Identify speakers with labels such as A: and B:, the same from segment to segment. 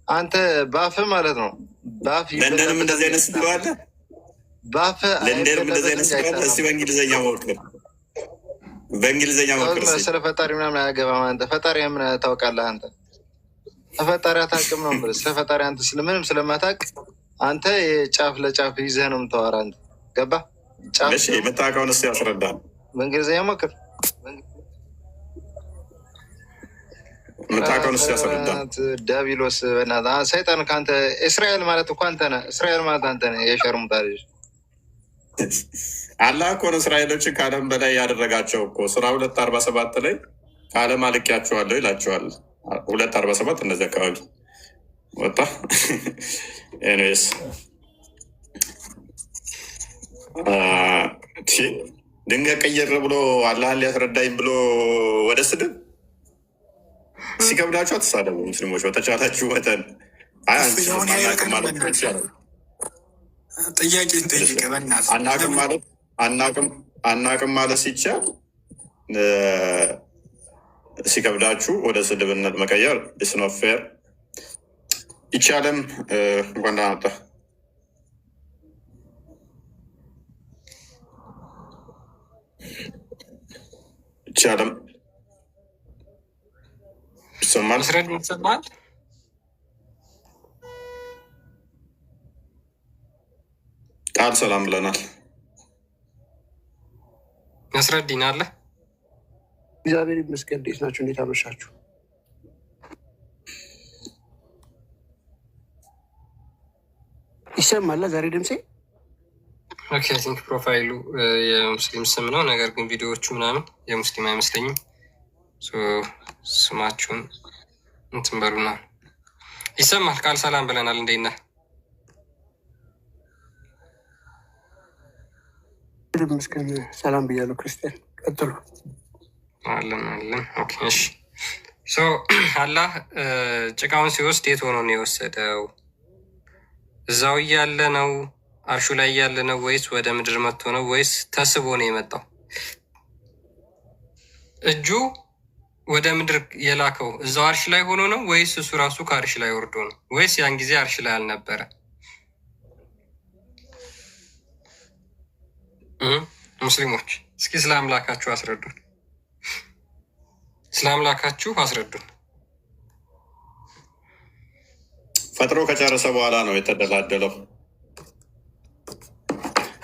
A: አንተ ባፍ ማለት ነው። ባፍ
B: ለንደንም እንደዚህ አይነት ስለዋለ
A: ባፍ
B: ለንደንም እንደዚህ አይነት ስለዋለ። እስቲ በእንግሊዝኛ ሞክር፣ በእንግሊዝኛ ሞክር።
A: ስለ ፈጣሪ ምናምን አያገባም። አንተ ፈጣሪ ምን ታውቃለህ? አንተ ፈጣሪ አታውቅም ነው የምልህ። ስለ ፈጣሪ አንተ ስለምንም ስለማታውቅ አንተ የጫፍ ለጫፍ ይዘህ ነው የምታወራ። አንተ ገባህ?
B: እሺ የምታውቀውን እስኪ ያስረዳል።
A: በእንግሊዝኛ ሞክር።
B: የምታውቀውን እስኪ ያስረዳል።
A: ዲያብሎስ በእናትህ ሰይጣን ከአንተ እስራኤል ማለት እኮ አንተ ነህ። እስራኤል ማለት አንተ ነህ። የሸርሙጣ ልጅ
B: አላህ እኮ ነው እስራኤሎችን ከዓለም በላይ ያደረጋቸው እኮ ሱራ 2:47 ላይ ከዓለም አልቄያቸዋለሁ ይላቸዋል። 2:47 እንደዚህ አካባቢ ወጣ። ኤኒዌይስ ድንገት ቀየር ብሎ አላህን ሊያስረዳኝ ብሎ ወደ ስድብ ሲከብዳችሁ አትሳደቡ ሙስሊሞች በተቻላችሁ መጠን።
C: ጥያቄ
B: አናቅም ማለት ሲቻል ሲከብዳችሁ ወደ ስድብነት መቀየር ስኖፌር ይቻለም። እንኳን ደህና መጣህ። ይቻለም ይሰማል።
C: መስረድ ይሰማል።
B: ቃል ሰላም ብለናል።
C: መስረዲን አለ።
D: እግዚአብሔር ይመስገን። እንዴት ናቸው? እንዴት አመሻችሁ? ይሰማል ዛሬ ድምፄ?
C: ኦኬ አይ ቲንክ ፕሮፋይሉ የሙስሊም ስም ነው፣ ነገር ግን ቪዲዮዎቹ ምናምን የሙስሊም አይመስለኝም። ስማችሁን እንትን በሉና ይሰማል። ቃል ሰላም ብለናል። እንዴት ነህ?
D: ምስክን ሰላም ብያለሁ። ክርስቲያን ቀጥሉ።
C: አለን። ኦኬ እሺ። አላህ ጭቃውን ሲወስድ የት ሆኖ ነው የወሰደው? እዛው እያለ ነው? አርሹ ላይ እያለ ነው? ወይስ ወደ ምድር መጥቶ ነው? ወይስ ተስቦ ነው የመጣው? እጁ ወደ ምድር የላከው እዛው አርሽ ላይ ሆኖ ነው? ወይስ እሱ ራሱ ከአርሽ ላይ ወርዶ ነው? ወይስ ያን ጊዜ አርሽ ላይ አልነበረ? ሙስሊሞች እስኪ ስለ አምላካችሁ አስረዱን። ስለ አምላካችሁ አስረዱን።
B: ፈጥሮ ከጨረሰ በኋላ ነው የተደላደለው።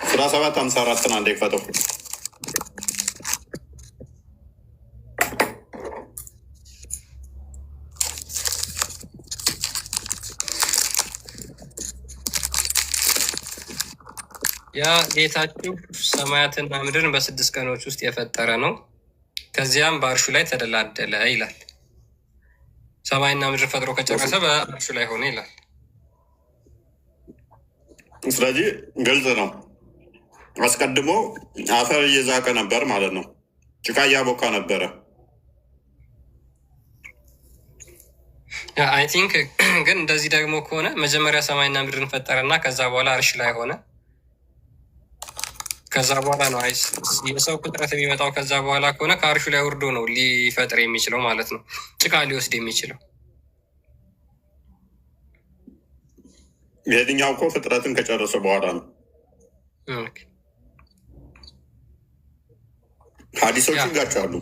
B: ሱራ 7:54 አንዴ ፈጥሮ
C: ያ ጌታችሁ ሰማያትና ምድርን በ6 ቀኖች ውስጥ የፈጠረ ነው፣ ከዚያም በአርሹ ላይ ተደላደለ ይላል። ሰማይና ምድር ፈጥሮ ከጨረሰ በአርሹ ላይ ሆነ ይላል።
B: ስለዚህ ግልጽ ነው። አስቀድሞ አፈር እየዛቀ ነበር ማለት ነው። ጭቃ እያቦካ ነበረ።
C: አይ ቲንክ ግን እንደዚህ ደግሞ ከሆነ መጀመሪያ ሰማይና ምድርን ፈጠረና ከዛ በኋላ አርሽ ላይ ሆነ። ከዛ በኋላ ነው የሰው ፍጥረት የሚመጣው። ከዛ በኋላ ከሆነ ከአርሹ ላይ ወርዶ ነው ሊፈጥር የሚችለው ማለት ነው፣ ጭቃ ሊወስድ የሚችለው።
B: የትኛው እኮ ፍጥረትን ከጨረሰ በኋላ ነው። ሀዲሶቹ ይጋጫሉ።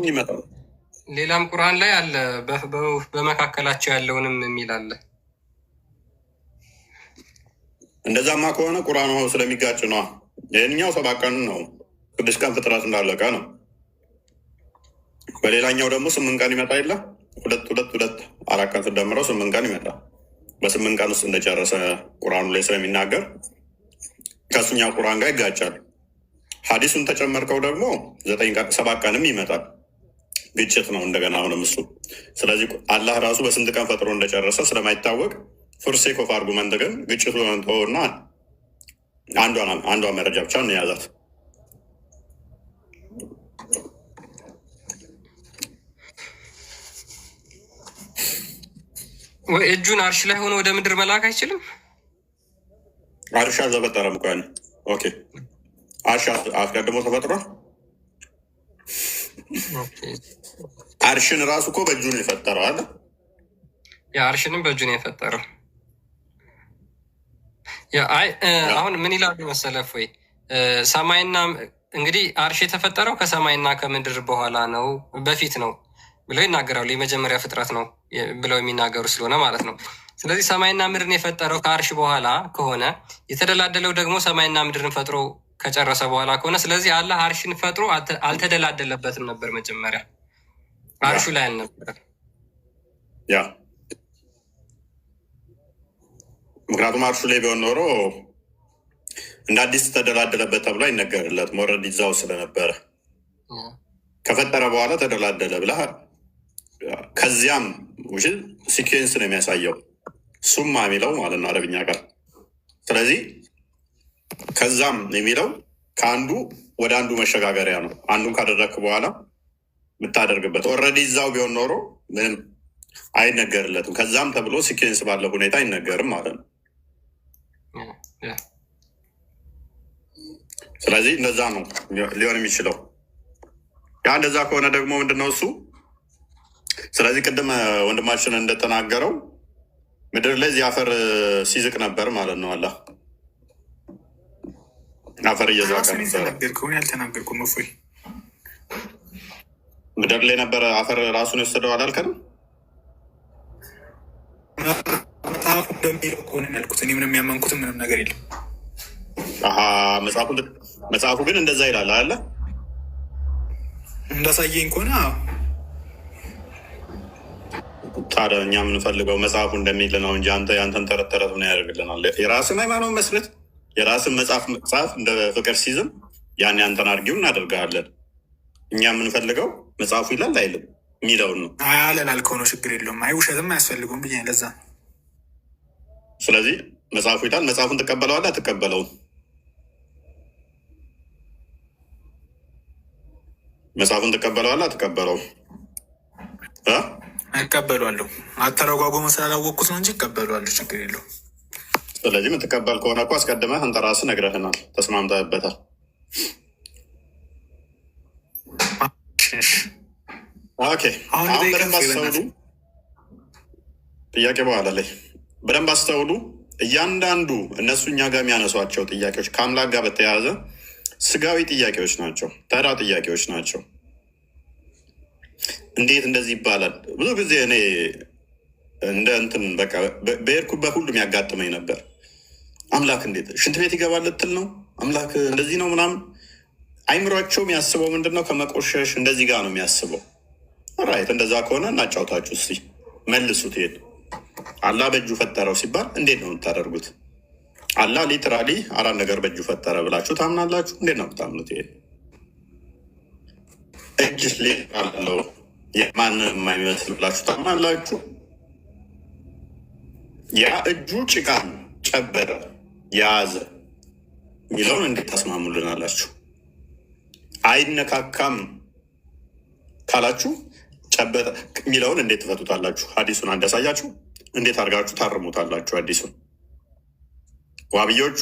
B: ይመጣል።
C: ሌላም ቁርአን ላይ አለ፣ በመካከላቸው ያለውንም የሚል አለ።
B: እንደዛማ ከሆነ ቁርአኑ ስለሚጋጭ ነው። ይህኛው 7 ቀን ነው፣ 6 ቀን ፍጥረት እንዳለቀ ነው። በሌላኛው ደግሞ 8 ቀን ይመጣ የለ 2 4 ቀን ስደምረው 8 ቀን ይመጣል። በ8 ቀን ውስጥ እንደጨረሰ ቁርአኑ ላይ ስለሚናገር ከሱኛው ቁርአን ጋር ይጋጫል። ሀዲሱን ተጨመርከው ደግሞ 7 ቀንም ይመጣል። ግጭት ነው እንደገና አሁንም እሱ። ስለዚህ አላህ ራሱ በስንት ቀን ፈጥሮ እንደጨረሰ ስለማይታወቅ ፎርሴክ ኦፍ አርጉመንት ግን ግጭቱ ተወና አንዷ መረጃ ብቻ እንያዛት።
C: ወይ እጁን አርሽ ላይ ሆኖ ወደ ምድር መላክ አይችልም?
B: አርሽ አልተፈጠረም እኮ ያኔ። ኦኬ አርሽ አስቀድሞ ተፈጥሯል። አርሽን ራሱ እኮ በእጁ ነው የፈጠረው አለ።
C: የአርሽንም በእጁ ነው የፈጠረው። አሁን ምን ይላሉ መሰለህ ወይ ሰማይና እንግዲህ አርሽ የተፈጠረው ከሰማይና ከምድር በኋላ ነው በፊት ነው ብለው ይናገራሉ። የመጀመሪያ ፍጥረት ነው ብለው የሚናገሩ ስለሆነ ማለት ነው። ስለዚህ ሰማይና ምድርን የፈጠረው ከአርሽ በኋላ ከሆነ የተደላደለው ደግሞ ሰማይና ምድርን ፈጥሮ ከጨረሰ በኋላ ከሆነ ስለዚህ አላህ አርሽን ፈጥሮ አልተደላደለበትም ነበር። መጀመሪያ አርሹ ላይ አልነበረ።
B: ያ ምክንያቱም አርሹ ላይ ቢሆን ኖሮ እንደ አዲስ ተደላደለበት ተብሎ አይነገርለትም። ኦልሬዲ እዛው ስለነበረ ከፈጠረ በኋላ ተደላደለ ብላ ከዚያም ውሽ ሲኩዌንስ ነው የሚያሳየው ሱማ የሚለው ማለት ነው አረብኛ ቃል። ስለዚህ ከዛም የሚለው ከአንዱ ወደ አንዱ መሸጋገሪያ ነው። አንዱን ካደረግክ በኋላ የምታደርግበት ኦልሬዲ እዛው ቢሆን ኖሮ ምንም አይነገርለትም። ከዛም ተብሎ ሲኩዌንስ ባለው ሁኔታ አይነገርም ማለት ነው። ስለዚህ እንደዛ ነው ሊሆን የሚችለው። ያ እንደዛ ከሆነ ደግሞ ምንድነው እሱ? ስለዚህ ቅድም ወንድማችን እንደተናገረው ምድር ላይ እዚህ አፈር ሲዝቅ ነበር ማለት ነው። አላህ አፈር እየዛቀ ነበር።
E: ያልተናገርኩም እፎይ
B: ምድር ላይ ነበረ አፈር ራሱን የወሰደው አላልከንም?
E: መጽሐፉ እንደሚለው ከሆነ ያልኩት እኔ ምንም ያመንኩትም ምንም ነገር የለም።
B: መጽሐፉ ግን እንደዛ ይላል አለ
E: እንዳሳየኝ ከሆነ
B: ታዲያ እኛ የምንፈልገው መጽሐፉ እንደሚል ነው እንጂ አንተ ያንተን ተረት ተረት ምን ያደርግልናል? የራስን ሃይማኖት መስረት የራስን መጽሐፍ እንደ ፍቅር ሲዝም ያን ያንተን አድርጊው እናደርጋለን። እኛ የምንፈልገው መጽሐፉ ይላል አይልም የሚለውን ነው።
E: አለን አልከው ነው ችግር የለውም። አይ ውሸትም አያስፈልጉም ብዬ ለዛ።
B: ስለዚህ መጽሐፉ ይላል። መጽሐፉን ትቀበለዋለህ አትቀበለውም? መጽሐፉን ትቀበለዋለህ አትቀበለውም?
E: እቀበለዋለሁ። አተረጓጎመ ስላላወቅኩት ነው እንጂ እቀበለዋለሁ፣ ችግር የለውም።
B: ስለዚህ የምትቀበል ከሆነ እኮ አስቀድመህ አንተ ራስህ ነግረህናል፣ ተስማምተህበታል። ኦኬ አሁን በደንብ አስተውሉ። ጥያቄ በኋላ ላይ በደንብ አስተውሉ። እያንዳንዱ እነሱ እኛ ጋር የሚያነሷቸው ጥያቄዎች ከአምላክ ጋር በተያያዘ ስጋዊ ጥያቄዎች ናቸው፣ ተራ ጥያቄዎች ናቸው። እንዴት እንደዚህ ይባላል? ብዙ ጊዜ እኔ እንደ እንትን በቃ በሄድኩበት ሁሉ የሚያጋጥመኝ ነበር። አምላክ እንዴት ሽንት ቤት ይገባል ልትል ነው? አምላክ እንደዚህ ነው ምናምን። አይምሯቸው የሚያስበው ምንድን ነው? ከመቆሸሽ እንደዚህ ጋር ነው የሚያስበው። ራይት እንደዛ ከሆነ እናጫውታችሁ እስኪ መልሱት። ይሄድ አላህ በእጁ ፈጠረው ሲባል እንዴት ነው የምታደርጉት? አላህ ሊትራሊ አራት ነገር በእጁ ፈጠረ ብላችሁ ታምናላችሁ? እንዴት ነው የምታምኑት? ይሄ እጅ አለው የማንን የማይመስል ብላችሁ ታምናላችሁ? ያ እጁ ጭቃን ጨበረ የያዘ የሚለውን እንዴት ታስማሙልናላችሁ? አይነካካም ካላችሁ ጨበጠ የሚለውን እንዴት ትፈቱታላችሁ? ሀዲሱን አንደሳያችሁ እንዴት አድርጋችሁ ታርሙታላችሁ? ሀዲሱን ዋብዮቹ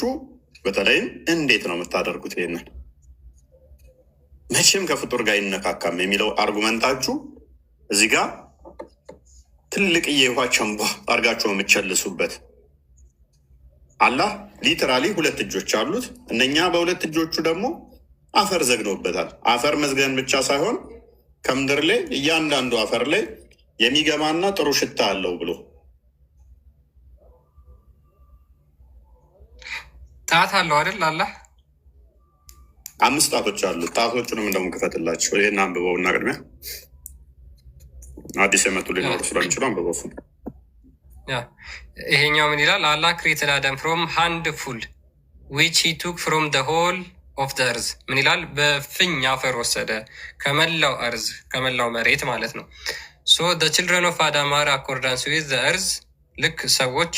B: በተለይም እንዴት ነው የምታደርጉት? ይሄንን መቼም ከፍጡር ጋር አይነካካም የሚለው አርጉመንታችሁ እዚህ ጋር ትልቅዬ ውሃ ቸንቧ አድርጋችሁ ነው የምትቸልሱበት። አላህ ሊትራሊ ሁለት እጆች አሉት። እነኛ በሁለት እጆቹ ደግሞ አፈር ዘግኖበታል። አፈር መዝገን ብቻ ሳይሆን ከምድር ላይ እያንዳንዱ አፈር ላይ የሚገባና ጥሩ ሽታ አለው ብሎ
C: ጣት አለው አይደል? አላህ
B: 5 ጣቶች አሉት። ጣቶቹንም እንደምንክፈትላቸው ይህን አንብበውና ቅድሚያ አዲስ የመጡ ሊኖሩ ስለሚችሉ አንብበው።
C: ይሄኛው ምን ይላል? አላህ ክሬትድ አደም ፍሮም ሃንድ ፉል ዊች ሂ ቱክ ፍሮም ደ ሆል ኦፍ ደ እርዝ። ምን ይላል? በፍኝ አፈር ወሰደ ከመላው እርዝ ከመላው መሬት ማለት ነው። ሶ ደ ችልድረን ኦፍ አዳም አር አኮርዳንስ ዊዝ ደ እርዝ። ልክ ሰዎች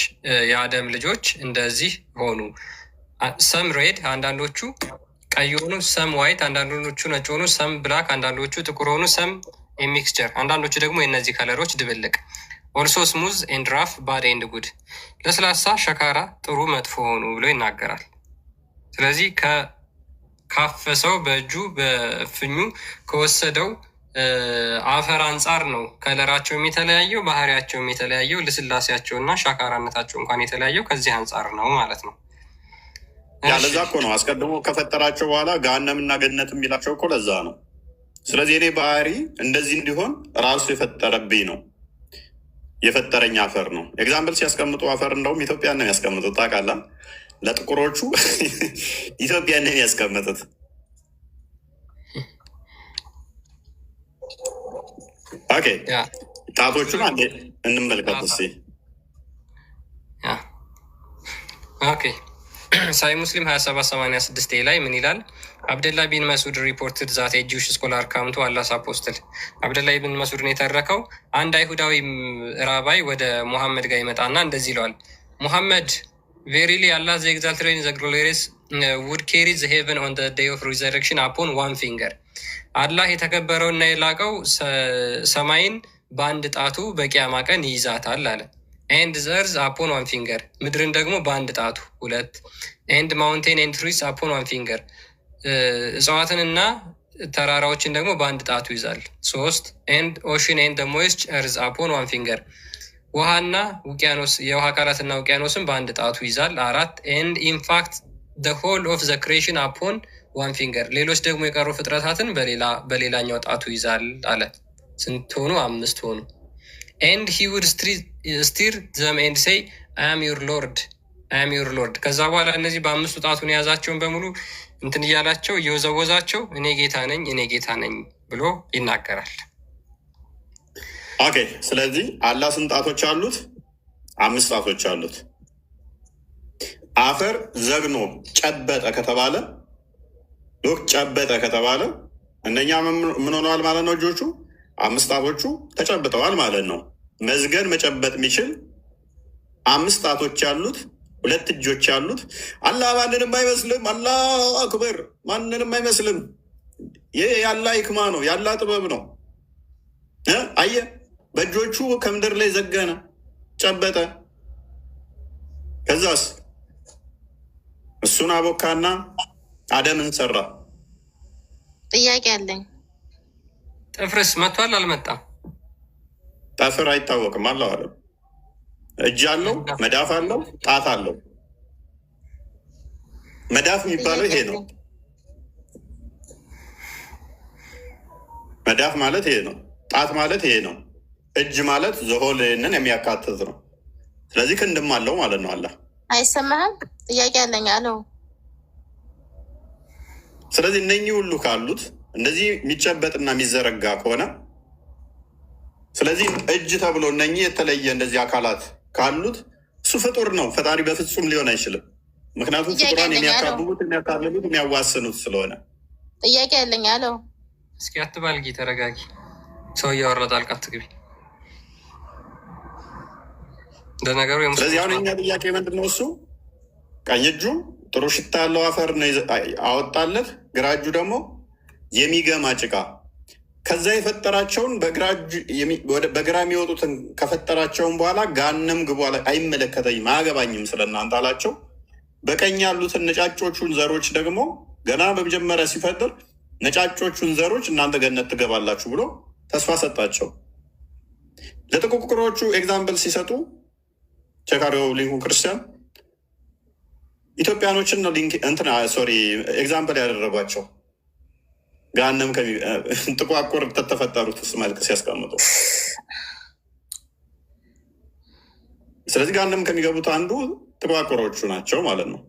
C: የአደም ልጆች እንደዚህ ሆኑ። ሰም ሬድ አንዳንዶቹ ቀይ ሆኑ፣ ሰም ዋይት አንዳንዶቹ ነጭ ሆኑ፣ ሰም ብላክ አንዳንዶቹ ጥቁር ሆኑ፣ ሰም ሚክስቸር አንዳንዶቹ ደግሞ የእነዚህ ከለሮች ድብልቅ። ኦልሶ ስሙዝ ኤንድ ራፍ ባድ ኤንድ ጉድ፣ ለስላሳ ሸካራ፣ ጥሩ መጥፎ ሆኑ ብሎ ይናገራል። ስለዚህ ካፈሰው በእጁ በፍኙ ከወሰደው አፈር አንጻር ነው ከለራቸውም የተለያየው፣ ባህሪያቸውም የተለያየው፣ ልስላሴያቸው እና ሻካራነታቸው እንኳን የተለያየው ከዚህ አንጻር ነው ማለት ነው።
B: ያለዛ እኮ ነው አስቀድሞ ከፈጠራቸው በኋላ ገሃነምና ገነት የሚላቸው እኮ ለዛ ነው። ስለዚህ እኔ ባህሪ እንደዚህ እንዲሆን ራሱ የፈጠረብኝ ነው፣ የፈጠረኝ አፈር ነው። ኤግዛምፕል ሲያስቀምጡ አፈር እንደውም ኢትዮጵያ ነው የሚያስቀምጡት ታውቃለህ። ለጥቁሮቹ ኢትዮጵያ ነው የሚያስቀምጡት። ኦኬ ጣቶቹን አንዴ እንመልከት እስኪ።
C: ኦኬ ሳይ ሙስሊም 2786 ላይ ምን ይላል? አብደላ ቢን መስዑድ ሪፖርትድ ዛት ጂውሽ ስኮላር ካምቱ አላስ አፖስትል። አብደላ ቢን መስዑድን የተረከው አንድ አይሁዳዊ ራባይ ወደ ሙሐመድ ጋር ይመጣና እንደዚህ ይለዋል። ሙሐመድ ቬሪሊ አላህ ዘ ኤግዛልትድ ዘ ግሎሪየስ ውድ ኬሪ ዘ ሄቨን ኦን ዘ ዴይ ኦፍ ሪዘረክሽን አፖን ዋን ፊንገር። አላህ የተከበረውና የላቀው ሰማይን በአንድ ጣቱ በቂያማ ቀን ይይዛታል አለ። ኤንድ ዘርዝ አፖን ዋን ፊንገር፣ ምድርን ደግሞ በአንድ ጣቱ ሁለት። ኤንድ ማውንቴን ኤንድ ትሪስ አፖን ዋን ፊንገር፣ እጽዋትንና ተራራዎችን ደግሞ በአንድ ጣቱ ይዛል ሶስት። ኤንድ ኦሽን ኤንድ ሞይስች እርዝ አፖን ዋን ፊንገር፣ ውሃና ውቅያኖስ የውሃ አካላትና ውቅያኖስን በአንድ ጣቱ ይዛል አራት። ኤንድ ኢንፋክት the whole of the creation upon one finger፣ ሌሎች ደግሞ የቀሩ ፍጥረታትን በሌላኛው ጣቱ ይዛል አለ። ስንት ሆኑ? 5 ሆኑ። and he would steer them and say I am your lord, I am your lord። ከዛ በኋላ እነዚህ በ5ቱ ጣቱን የያዛቸውን በሙሉ እንትን እያላቸው እየወዘወዛቸው እኔ ጌታ ነኝ፣ እኔ ጌታ ነኝ ብሎ ይናገራል።
B: ኦኬ ስለዚህ አላህ ስንት ጣቶች አሉት? 5 ጣቶች አሉት። አፈር ዘግኖ ጨበጠ ከተባለ ሎክ ጨበጠ ከተባለ እነኛ ምን ሆነዋል ማለት ነው? እጆቹ 5 ጣቶቹ ተጨብጠዋል ማለት ነው። መዝገን መጨበጥ የሚችል 5 ጣቶች ያሉት 2 እጆች ያሉት አላህ ማንንም አይመስልም። አላህ አክበር፣ ማንንም አይመስልም። ይህ ያላ ይክማ ነው፣ ያላ ጥበብ ነው። አየ በእጆቹ ከምድር ላይ ዘገነ፣ ጨበጠ። ከዛስ እሱን አቦካና አደምን ሰራ።
F: ጥያቄ አለኝ።
C: ጥፍርስ መጥቷል አልመጣም?
B: ጠፍር አይታወቅም። አለው አለ እጅ አለው፣ መዳፍ አለው፣ ጣት አለው። መዳፍ የሚባለው ይሄ ነው። መዳፍ ማለት ይሄ ነው። ጣት ማለት ይሄ ነው። እጅ ማለት ዘሆልንን የሚያካትት ነው። ስለዚህ ክንድም አለው ማለት ነው። አላህ
F: አይሰማህም? ጥያቄ አለኝ አለው።
B: ስለዚህ እነኚህ ሁሉ ካሉት እንደዚህ የሚጨበጥና የሚዘረጋ ከሆነ ስለዚህ እጅ ተብሎ እነኚህ የተለየ እንደዚህ አካላት ካሉት እሱ ፍጡር ነው። ፈጣሪ በፍጹም ሊሆን አይችልም። ምክንያቱም ፍጡራን የሚያካብቡት፣ የሚያካልሉት፣ የሚያዋስኑት ስለሆነ።
F: ጥያቄ ያለኝ አለው።
C: እስኪ አትባልጊ፣ ተረጋጊ። ሰው እያወራ ጣልቃ አትግቢ። ለነገሩ
B: ስለዚህ አሁን የኛ ጥያቄ ምንድን ነው? እሱ ቀኝ እጁ ጥሩ ሽታ ያለው አፈር አወጣለት፣ ግራ እጁ ደግሞ የሚገማ ጭቃ። ከዛ የፈጠራቸውን በግራ የሚወጡትን ከፈጠራቸውን በኋላ ጋንም ግቡ አይመለከተኝም፣ አያገባኝም ስለእናንተ አላቸው። በቀኝ ያሉትን ነጫጮቹን ዘሮች ደግሞ ገና በመጀመሪያ ሲፈጥር ነጫጮቹን ዘሮች እናንተ ገነት ትገባላችሁ ብሎ ተስፋ ሰጣቸው። ለጥቁቁሮቹ ኤግዛምፕል ሲሰጡ ቸካሪው ሊንኩ ክርስቲያን ኢትዮጵያኖችን ነው ኤግዛምፕል ያደረጓቸው ጋንም ጥቋቁር ተፈጠሩት መልክ ሲያስቀምጡ። ስለዚህ ጋንም ከሚገቡት አንዱ ጥቋቁሮቹ ናቸው ማለት ነው፣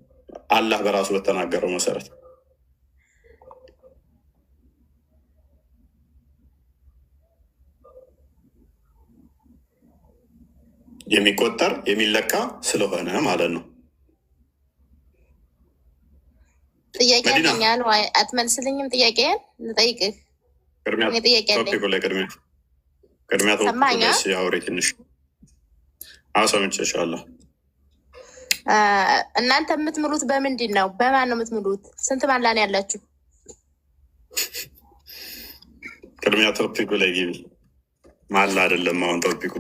B: አላህ በራሱ በተናገረው መሰረት። የሚቆጠር የሚለካ ስለሆነ ማለት ነው።
F: ጥያቄ ያገኛል። አትመልስልኝም? ጥያቄን ልጠይቅህ።
B: ቅድሚያ አውሪ ትንሽ ሰምቼሻለሁ።
F: እናንተ የምትምሉት በምንድን ነው? በማን ነው የምትምሉት? ስንት ማላ ነው ያላችሁ?
B: ቅድሚያ ቶፒኩ ላይ ግቢ። ማላ አይደለም አሁን ቶፒኩ።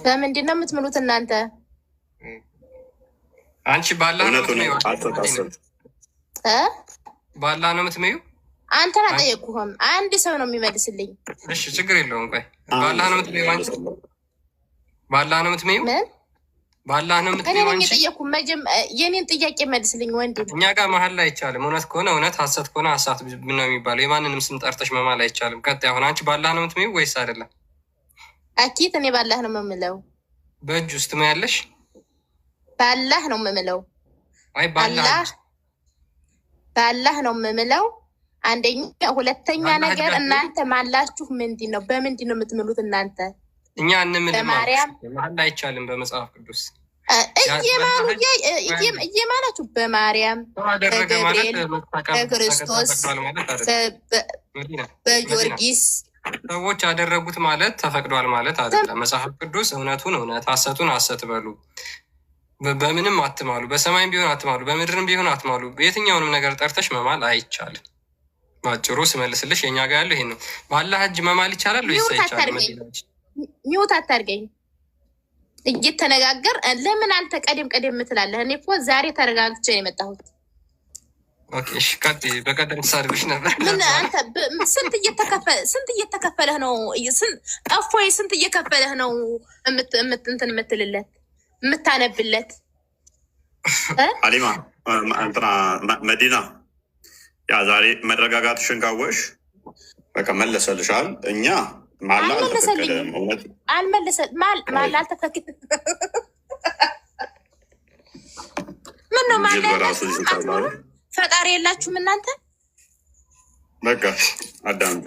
F: በምንድን ነው የምትምሉት እናንተ?
C: አንቺ ባላ ነው የምትመዩ? ባላ ነው የምትመዩ?
F: አንተን አልጠየቅኩህም። አንድ ሰው ነው የሚመልስልኝ።
C: እሺ ችግር የለውም። ቆይ ባላህ ነው የምትመይው አንቺ? ባላህ ነው የምትመይው?
F: ምን
C: ባላህ ነው የምትመይው አንቺ?
F: የጠየቅኩህ የኔን ጥያቄ መልስልኝ ወንድ።
C: እኛ ጋር መሀል ላይ አይቻልም። እውነት ከሆነ እውነት፣ ሀሰት ከሆነ ሀሳት ነው የሚባለው። የማንንም ስም ጠርተሽ መማል አይቻልም። ቀጣይ አሁን አንቺ ባላህ ነው የምትመይው ወይስ አይደለም?
F: አኪት እኔ ባላህ ነው የምምለው።
C: በእጅ ውስጥ ትመያለሽ?
F: ባላህ ነው የምምለው።
C: አይ
F: ባላህ ነው የምምለው። አንደኛ፣ ሁለተኛ ነገር እናንተ ማላችሁ ምንድን ነው? በምንድን ነው የምትምሉት እናንተ?
C: እኛ እንምል
F: በማርያም
C: መሀል አይቻልም። በመጽሐፍ ቅዱስ
F: እየማላችሁ በማርያም፣ በገብርኤል፣ በክርስቶስ፣ በጊዮርጊስ
C: ሰዎች ያደረጉት ማለት ተፈቅዷል ማለት አይደለም። መጽሐፍ ቅዱስ እውነቱን እውነት ሀሰቱን ሀሰት በሉ። በምንም አትማሉ። በሰማይም ቢሆን አትማሉ፣ በምድርም ቢሆን አትማሉ። የትኛውንም ነገር ጠርተሽ መማል አይቻልም። ባጭሩ ስመልስልሽ የኛ ጋር ያለው ይሄን ነው። በአላህ እጅ መማል ይቻላል ወይስ አይቻልም?
F: ሚውት አታርገኝ። እየተነጋገር ለምን አንተ ቀደም የምትላለህ? እኔ እኮ ዛሬ ተረጋግቼ ነው የመጣሁት።
C: እሺ ቀጥይ። በቀደም ተሳድብሽ ነበር።
F: ምን አንተ ስንት እየተከፈለህ ነው? እፎይ ስንት እየከፈለህ ነው እንትን የምትልለት የምታነብለት?
B: አሊማ እንትና መዲና ያ ዛሬ መረጋጋትሽን ካወሽ በቃ መለሰልሻል። እኛ ማላ
F: አልተፈቅድ ምን ነው ፈጣሪ የላችሁም እናንተ?
B: በቃ አዳምጪ።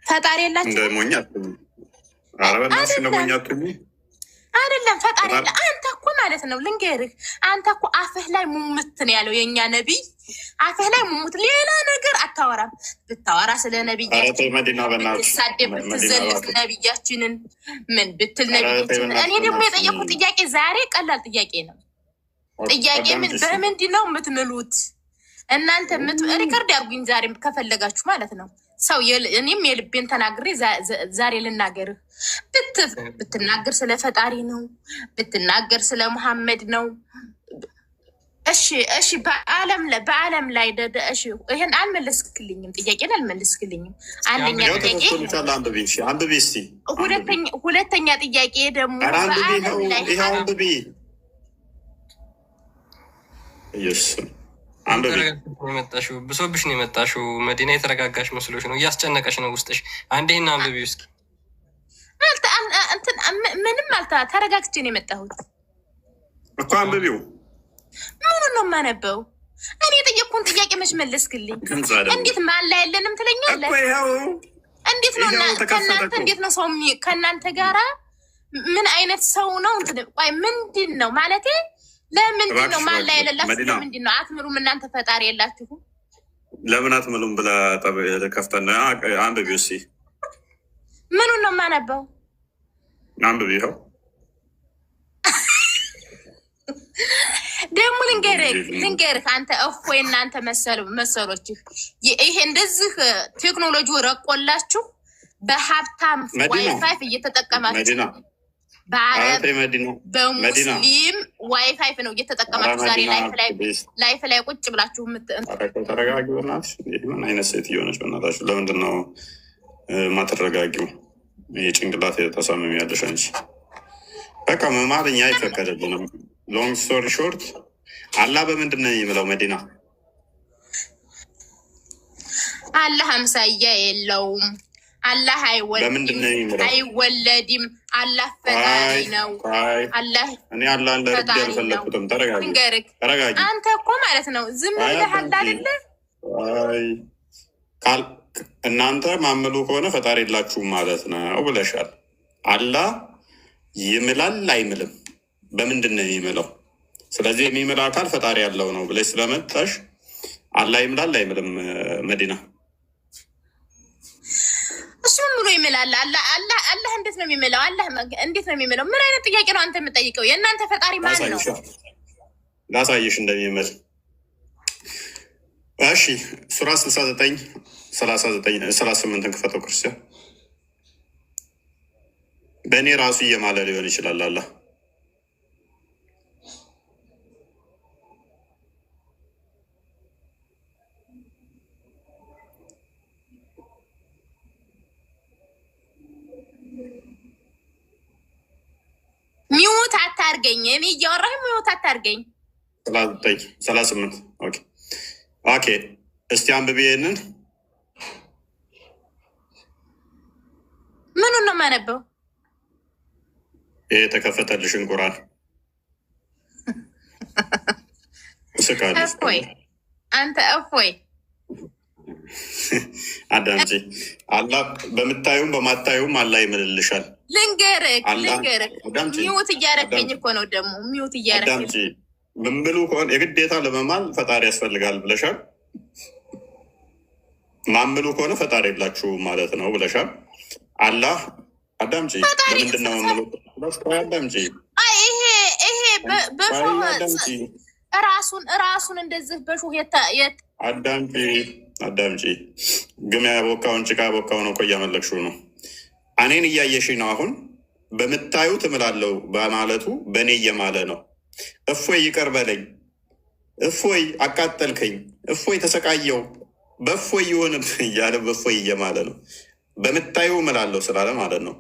F: ፈጣሪ የላችሁ
B: እንደሞኛ አረበናሽ እንደሞኛ
F: አይደለም ፈጣሪ የለ። አንተ እኮ ማለት ነው ልንገርህ፣ አንተ እኮ አፍህ ላይ ሙሙት ነው ያለው የእኛ ነቢይ። አፍህ ላይ ሙሙት፣ ሌላ ነገር አታወራም። ብታወራ ስለ ነቢያችን ብትሳደብ ብትዘልፍ ነቢያችንን ምን ብትል ነቢያችንን። እኔ ደግሞ የጠየኩት ጥያቄ ዛሬ ቀላል ጥያቄ ነው። ጥያቄ በምንድን ነው የምትምሉት እናንተ? ሪከርድ ያርጉኝ ዛሬም ከፈለጋችሁ ማለት ነው። ሰው እኔም የልቤን ተናግሬ ዛሬ ልናገርህ። ብትናገር ስለ ፈጣሪ ነው፣ ብትናገር ስለ መሐመድ ነው። እሺ በአለም ላይ እሺ ይሄን አልመለስክልኝም፣ ጥያቄን አልመለስክልኝም። አንደኛ ጥያቄ ሁለተኛ ጥያቄ ደግሞ በአለም ላይ
C: የመጣሽው ብሶብሽ ነው የመጣሽው። መዲና የተረጋጋሽ መስሎሽ ነው፣ እያስጨነቀሽ ነው ውስጥሽ። አንዴና አንብቢ እስኪ።
F: ምንም ተረጋግቼ ነው የመጣሁት
B: እኮ። አንብቢው።
F: ምኑን ነው የማነበው? እኔ የጠየቅኩን ጥያቄ መች መለስክልኝ? እንዴት ማላ የለንም ትለኛለህ? እንዴት ነው ከእናንተ እንዴት ነው ሰው ከእናንተ ጋራ ምን አይነት ሰው ነው? ቆይ ምንድን ነው ማለቴ? ለምንድን ነው ማላ የሌላችሁ? ለምንድን ነው አትምሩም እናንተ? ፈጣሪ የላችሁም?
B: ለምን አትምሉም ብላ ከፍተን አንብቢው እስኪ።
F: ምኑን ነው የማነበው?
B: አንብቢ። ይኸው
F: ደግሞ ልንገርህ አንተ እፎይ እናንተ መሰሎችህ ይሄ እንደዚህ ቴክኖሎጂ ረቆላችሁ በሀብታም ዋይፋይ እየተጠቀማችሁ በአረብ በሙስሊም ዋይፋይ ነው እየተጠቀማችሁ ዛሬ ላይፍ ላይ ቁጭ ብላችሁ
B: ተረጋጊ። በእናትሽ ምን አይነት ሴትዮ ነች? በእናታችሁ ለምንድን ነው ማትረጋጊው? የጭንቅላት ተሳምሚ ያለሽ አንቺ። በቃ መማርኛ አይፈቀደልንም። ሎንግ ስቶሪ ሾርት አላህ በምንድን ነው የሚምለው? መዲና
F: አላህ አምሳያ የለውም። አላህ አይወለድም። አላህ ፈጣሪ ነው።
B: እኔ አላህን ለርድ ያልፈለግኩትም። ተረጋጊ።
F: አንተ እኮ ማለት ነው ዝም ብለህ አይደለ?
B: እናንተ ማምሉ ከሆነ ፈጣሪ የላችሁም ማለት ነው ብለሻል። አላህ ይምላል አይምልም? በምንድን ነው የሚምለው? ስለዚህ የሚምል አካል ፈጣሪ ያለው ነው ብለሽ ስለመጣሽ አላህ ይምላል አይምልም? መዲና
F: እሱ ምን ብሎ ይምላል? አላህ እንዴት ነው የሚምለው? አላህ እንዴት ነው የሚምለው? ምን አይነት ጥያቄ ነው አንተ የምጠይቀው? የእናንተ ፈጣሪ ማን ነው?
B: ላሳይሽ እንደሚምል። እሺ ሱራ 69:38 ክፈተው ክርስቲያን። በእኔ ራሱ እየማለ ሊሆን ይችላል። አላህ
F: አታርገኝ። እኔ እያወራሁ ሚውት አታርገኝ።
B: 38 ኦኬ። እስቲ አንብቤ ይሄንን።
F: ምኑን ነው የማነበው?
B: ይሄ የተከፈተልሽን ቁርአን ስቃለሽ
F: እፎይ አንተ እፎይ
B: አዳምጪ። አላህ በምታዩም በማታዩም አላህ ይምልልሻል።
F: ልንገርህ ሚውት እያረገኝ እኮ ነው ደግሞ ሚውት እያረገኝ።
B: አዳምጪ። ምን ብሉ ከሆነ የግዴታ ለመማል ፈጣሪ ያስፈልጋል ብለሻል። ማንብሉ ከሆነ ፈጣሪ የላችሁ ማለት ነው ብለሻል። አላህ አዳምጪ። በምንድን ነው ምሉ? አዳምጪ።
F: ይሄ በሾህ ራሱን እንደዚህ በሾህ
B: አዳምጪ። ግም ያቦካውን ጭቃ ያቦካውን እኮ እያመለክሽው ነው። እኔን እያየሽ ነው። አሁን በምታዩት እምላለሁ በማለቱ በእኔ እየማለ ነው። እፎይ ይቅር በለኝ፣ እፎይ አቃጠልከኝ፣ እፎይ ተሰቃየው፣ በእፎይ ይሆንም እያለ በእፎይ እየማለ ነው። በምታዩ እምላለሁ ስላለ ማለት ነው።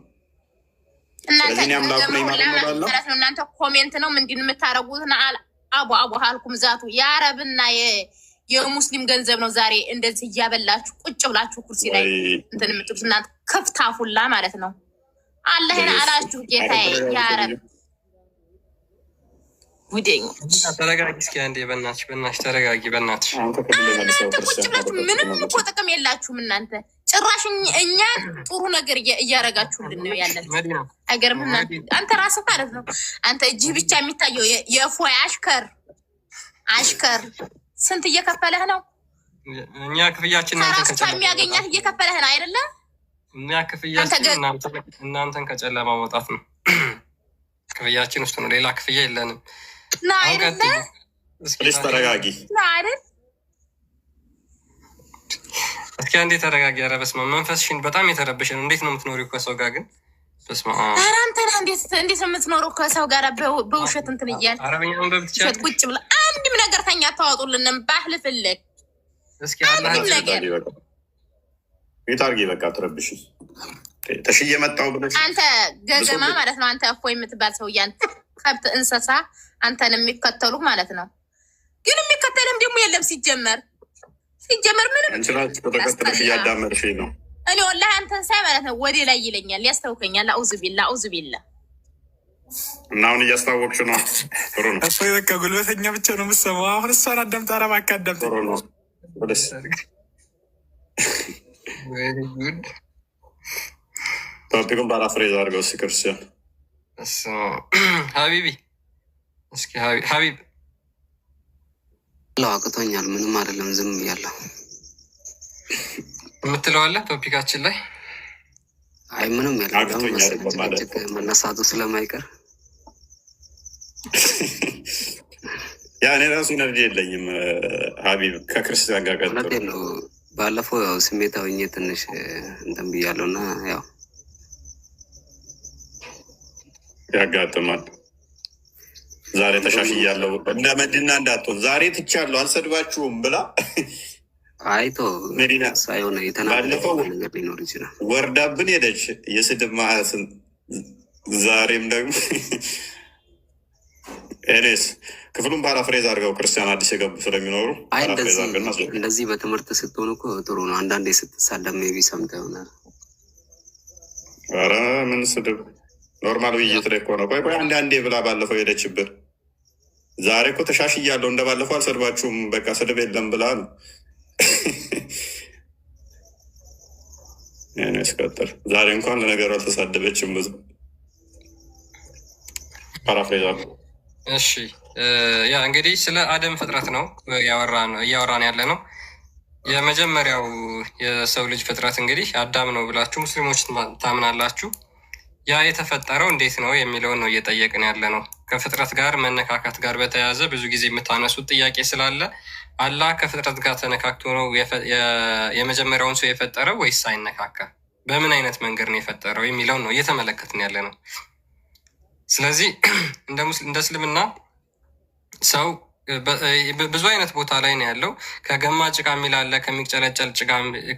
B: ስለዚህ አምላኩ ነኝ ማለት ነው።
F: እናንተ ኮሜንት ነው ምንድን የምታረጉት? አቡ አልኩም ዛቱ የአረብና የሙስሊም ገንዘብ ነው። ዛሬ እንደዚህ እያበላችሁ ቁጭ ብላችሁ ኩርሲ ላይ እንትን የምትሉት እናንተ ከፍታፉላ ማለት ነው። አላህን አላችሁ ጌታዬ። የአረብ ጉደኞች
C: ተረጋጊ እስኪ አንዴ። በእናትሽ ተረጋጊ በእናትሽ።
F: እናንተ ቁጭ ብላችሁ ምንም እኮ ጥቅም የላችሁም እናንተ። ጭራሽ እኛን ጥሩ ነገር እያረጋችሁልን ነው ያለን። አይገርም? አንተ ራስህ ማለት ነው። አንተ እጅህ ብቻ የሚታየው የፎይ አሽከር ስንት እየከፈለህ ነው?
C: እኛ ክፍያችን
F: ከራሱ የሚያገኛት እየከፈለህ ነው አይደለ?
C: እኛ ክፍያችን እናንተን ከጨለማ መውጣት ነው። ክፍያችን ውስጥ ነው። ሌላ ክፍያ የለንም።
F: ና አይደለ?
B: ተረጋጊ
F: አይደል?
C: እስኪ አንዴ ተረጋጊ። ኧረ በስመ አብ መንፈስሽን በጣም የተረበሽ ነው። እንዴት ነው የምትኖሪው ከሰው ጋር ግን? በስመ አብ
F: ኧረ አንተና እንዴት ነው የምትኖረው ከሰው ጋር በውሸት እንትን እያል
C: አረበኛ መንበብ ትችላለህ?
F: ቁጭ ብለህ አንድም ነገር ተኛ ታወጡልንም ባህልፍልህ
C: እስኪ
F: አንድም ነገር
B: ቤታርጊ በቃ ትረብሽ ተሽዬ መጣሁ ብለሽ
F: አንተ ገገማ ማለት ነው። አንተ እፎይ የምትባል ሰው አንተ ከብት እንስሳ አንተን የሚከተሉ ማለት ነው። ግን የሚከተልም ደግሞ የለም ሲጀመር ምንም
B: ተከተለሽ እያዳመርሽ ነው።
F: እኔ ወላሂ አንተን ሳይ ማለት ነው ወደ ላይ ይለኛል፣ ያስታውከኛል። አውዝ ቢላ
B: እና አሁን እያስታወቅሽ ነው። ጥሩ ነው።
E: እፎይ በቃ ጉልበተኛ ብቻ ነው የምትሰማው። አሁን እሷን አዳምጣ። ኧረ እባክህ አዳምጥ።
B: ጥሩ ነው። ቶፒኩን ፓራፍሬዝ አድርገው እስኪ ክርስቲያን
C: ሀቢቢ እስኪ ሀቢብ
G: አቅቶኛል። ምንም አይደለም፣ ዝም ብያለሁ።
C: የምትለዋለህ ቶፒካችን ላይ?
G: አይ ምንም ያለጭቅ መነሳቱ ስለማይቀር
B: ያ እኔ ራሱ ኢነርጂ የለኝም። ሀቢብ ከክርስቲያን ጋር ቀጥሎ
G: ነው። ባለፈው ያው ስሜታዊኝ ትንሽ እንትን ብያለሁ እና ያው
B: ያጋጥማል። ዛሬ ተሻሽያለሁ እንደ መዲና እንዳትሆን ዛሬ ትቻለሁ አልሰድባችሁም ብላ
G: አይቶ
B: መዲና
G: ሳይሆን የተናገረው ነገር ሊኖር ይችላል።
B: ወርዳብን ሄደች የስድብ ማዕስን። ዛሬም ደግሞ ኤኔስ ክፍሉን ፓራፍሬዝ አድርገው ክርስቲያን አዲስ የገቡ ስለሚኖሩ
G: እንደዚህ በትምህርት ስትሆን እኮ ጥሩ ነው። አንዳንዴ ስትሳደብ ሜይ ቢ ሰምተህ ይሆናል።
B: ኧረ ምን ስድብ ኖርማል ውይይት ላይ እኮ ነው። ቆይ አንዴ ብላ ባለፈው ሄደችብን። ዛሬ እኮ ተሻሽያለሁ እንደ ባለፈው አልሰድባችሁም በቃ ስድብ የለም ብላ ነው ያስቀጥል። ዛሬ እንኳን ለነገሩ አልተሳደበችም ብዙ። ፓራፍሬዝ አሉ።
C: እሺ ያ እንግዲህ ስለ አደም ፍጥረት ነው እያወራን ያለ ነው። የመጀመሪያው የሰው ልጅ ፍጥረት እንግዲህ አዳም ነው ብላችሁ ሙስሊሞች ታምናላችሁ። ያ የተፈጠረው እንዴት ነው የሚለውን ነው እየጠየቅን ያለ ነው። ከፍጥረት ጋር መነካካት ጋር በተያያዘ ብዙ ጊዜ የምታነሱት ጥያቄ ስላለ አላህ ከፍጥረት ጋር ተነካክቶ ነው የመጀመሪያውን ሰው የፈጠረው ወይስ አይነካካ? በምን አይነት መንገድ ነው የፈጠረው የሚለውን ነው እየተመለከትን ያለ ነው። ስለዚህ እንደ እስልምና ሰው ብዙ አይነት ቦታ ላይ ነው ያለው። ከገማ ጭቃ የሚል አለ፣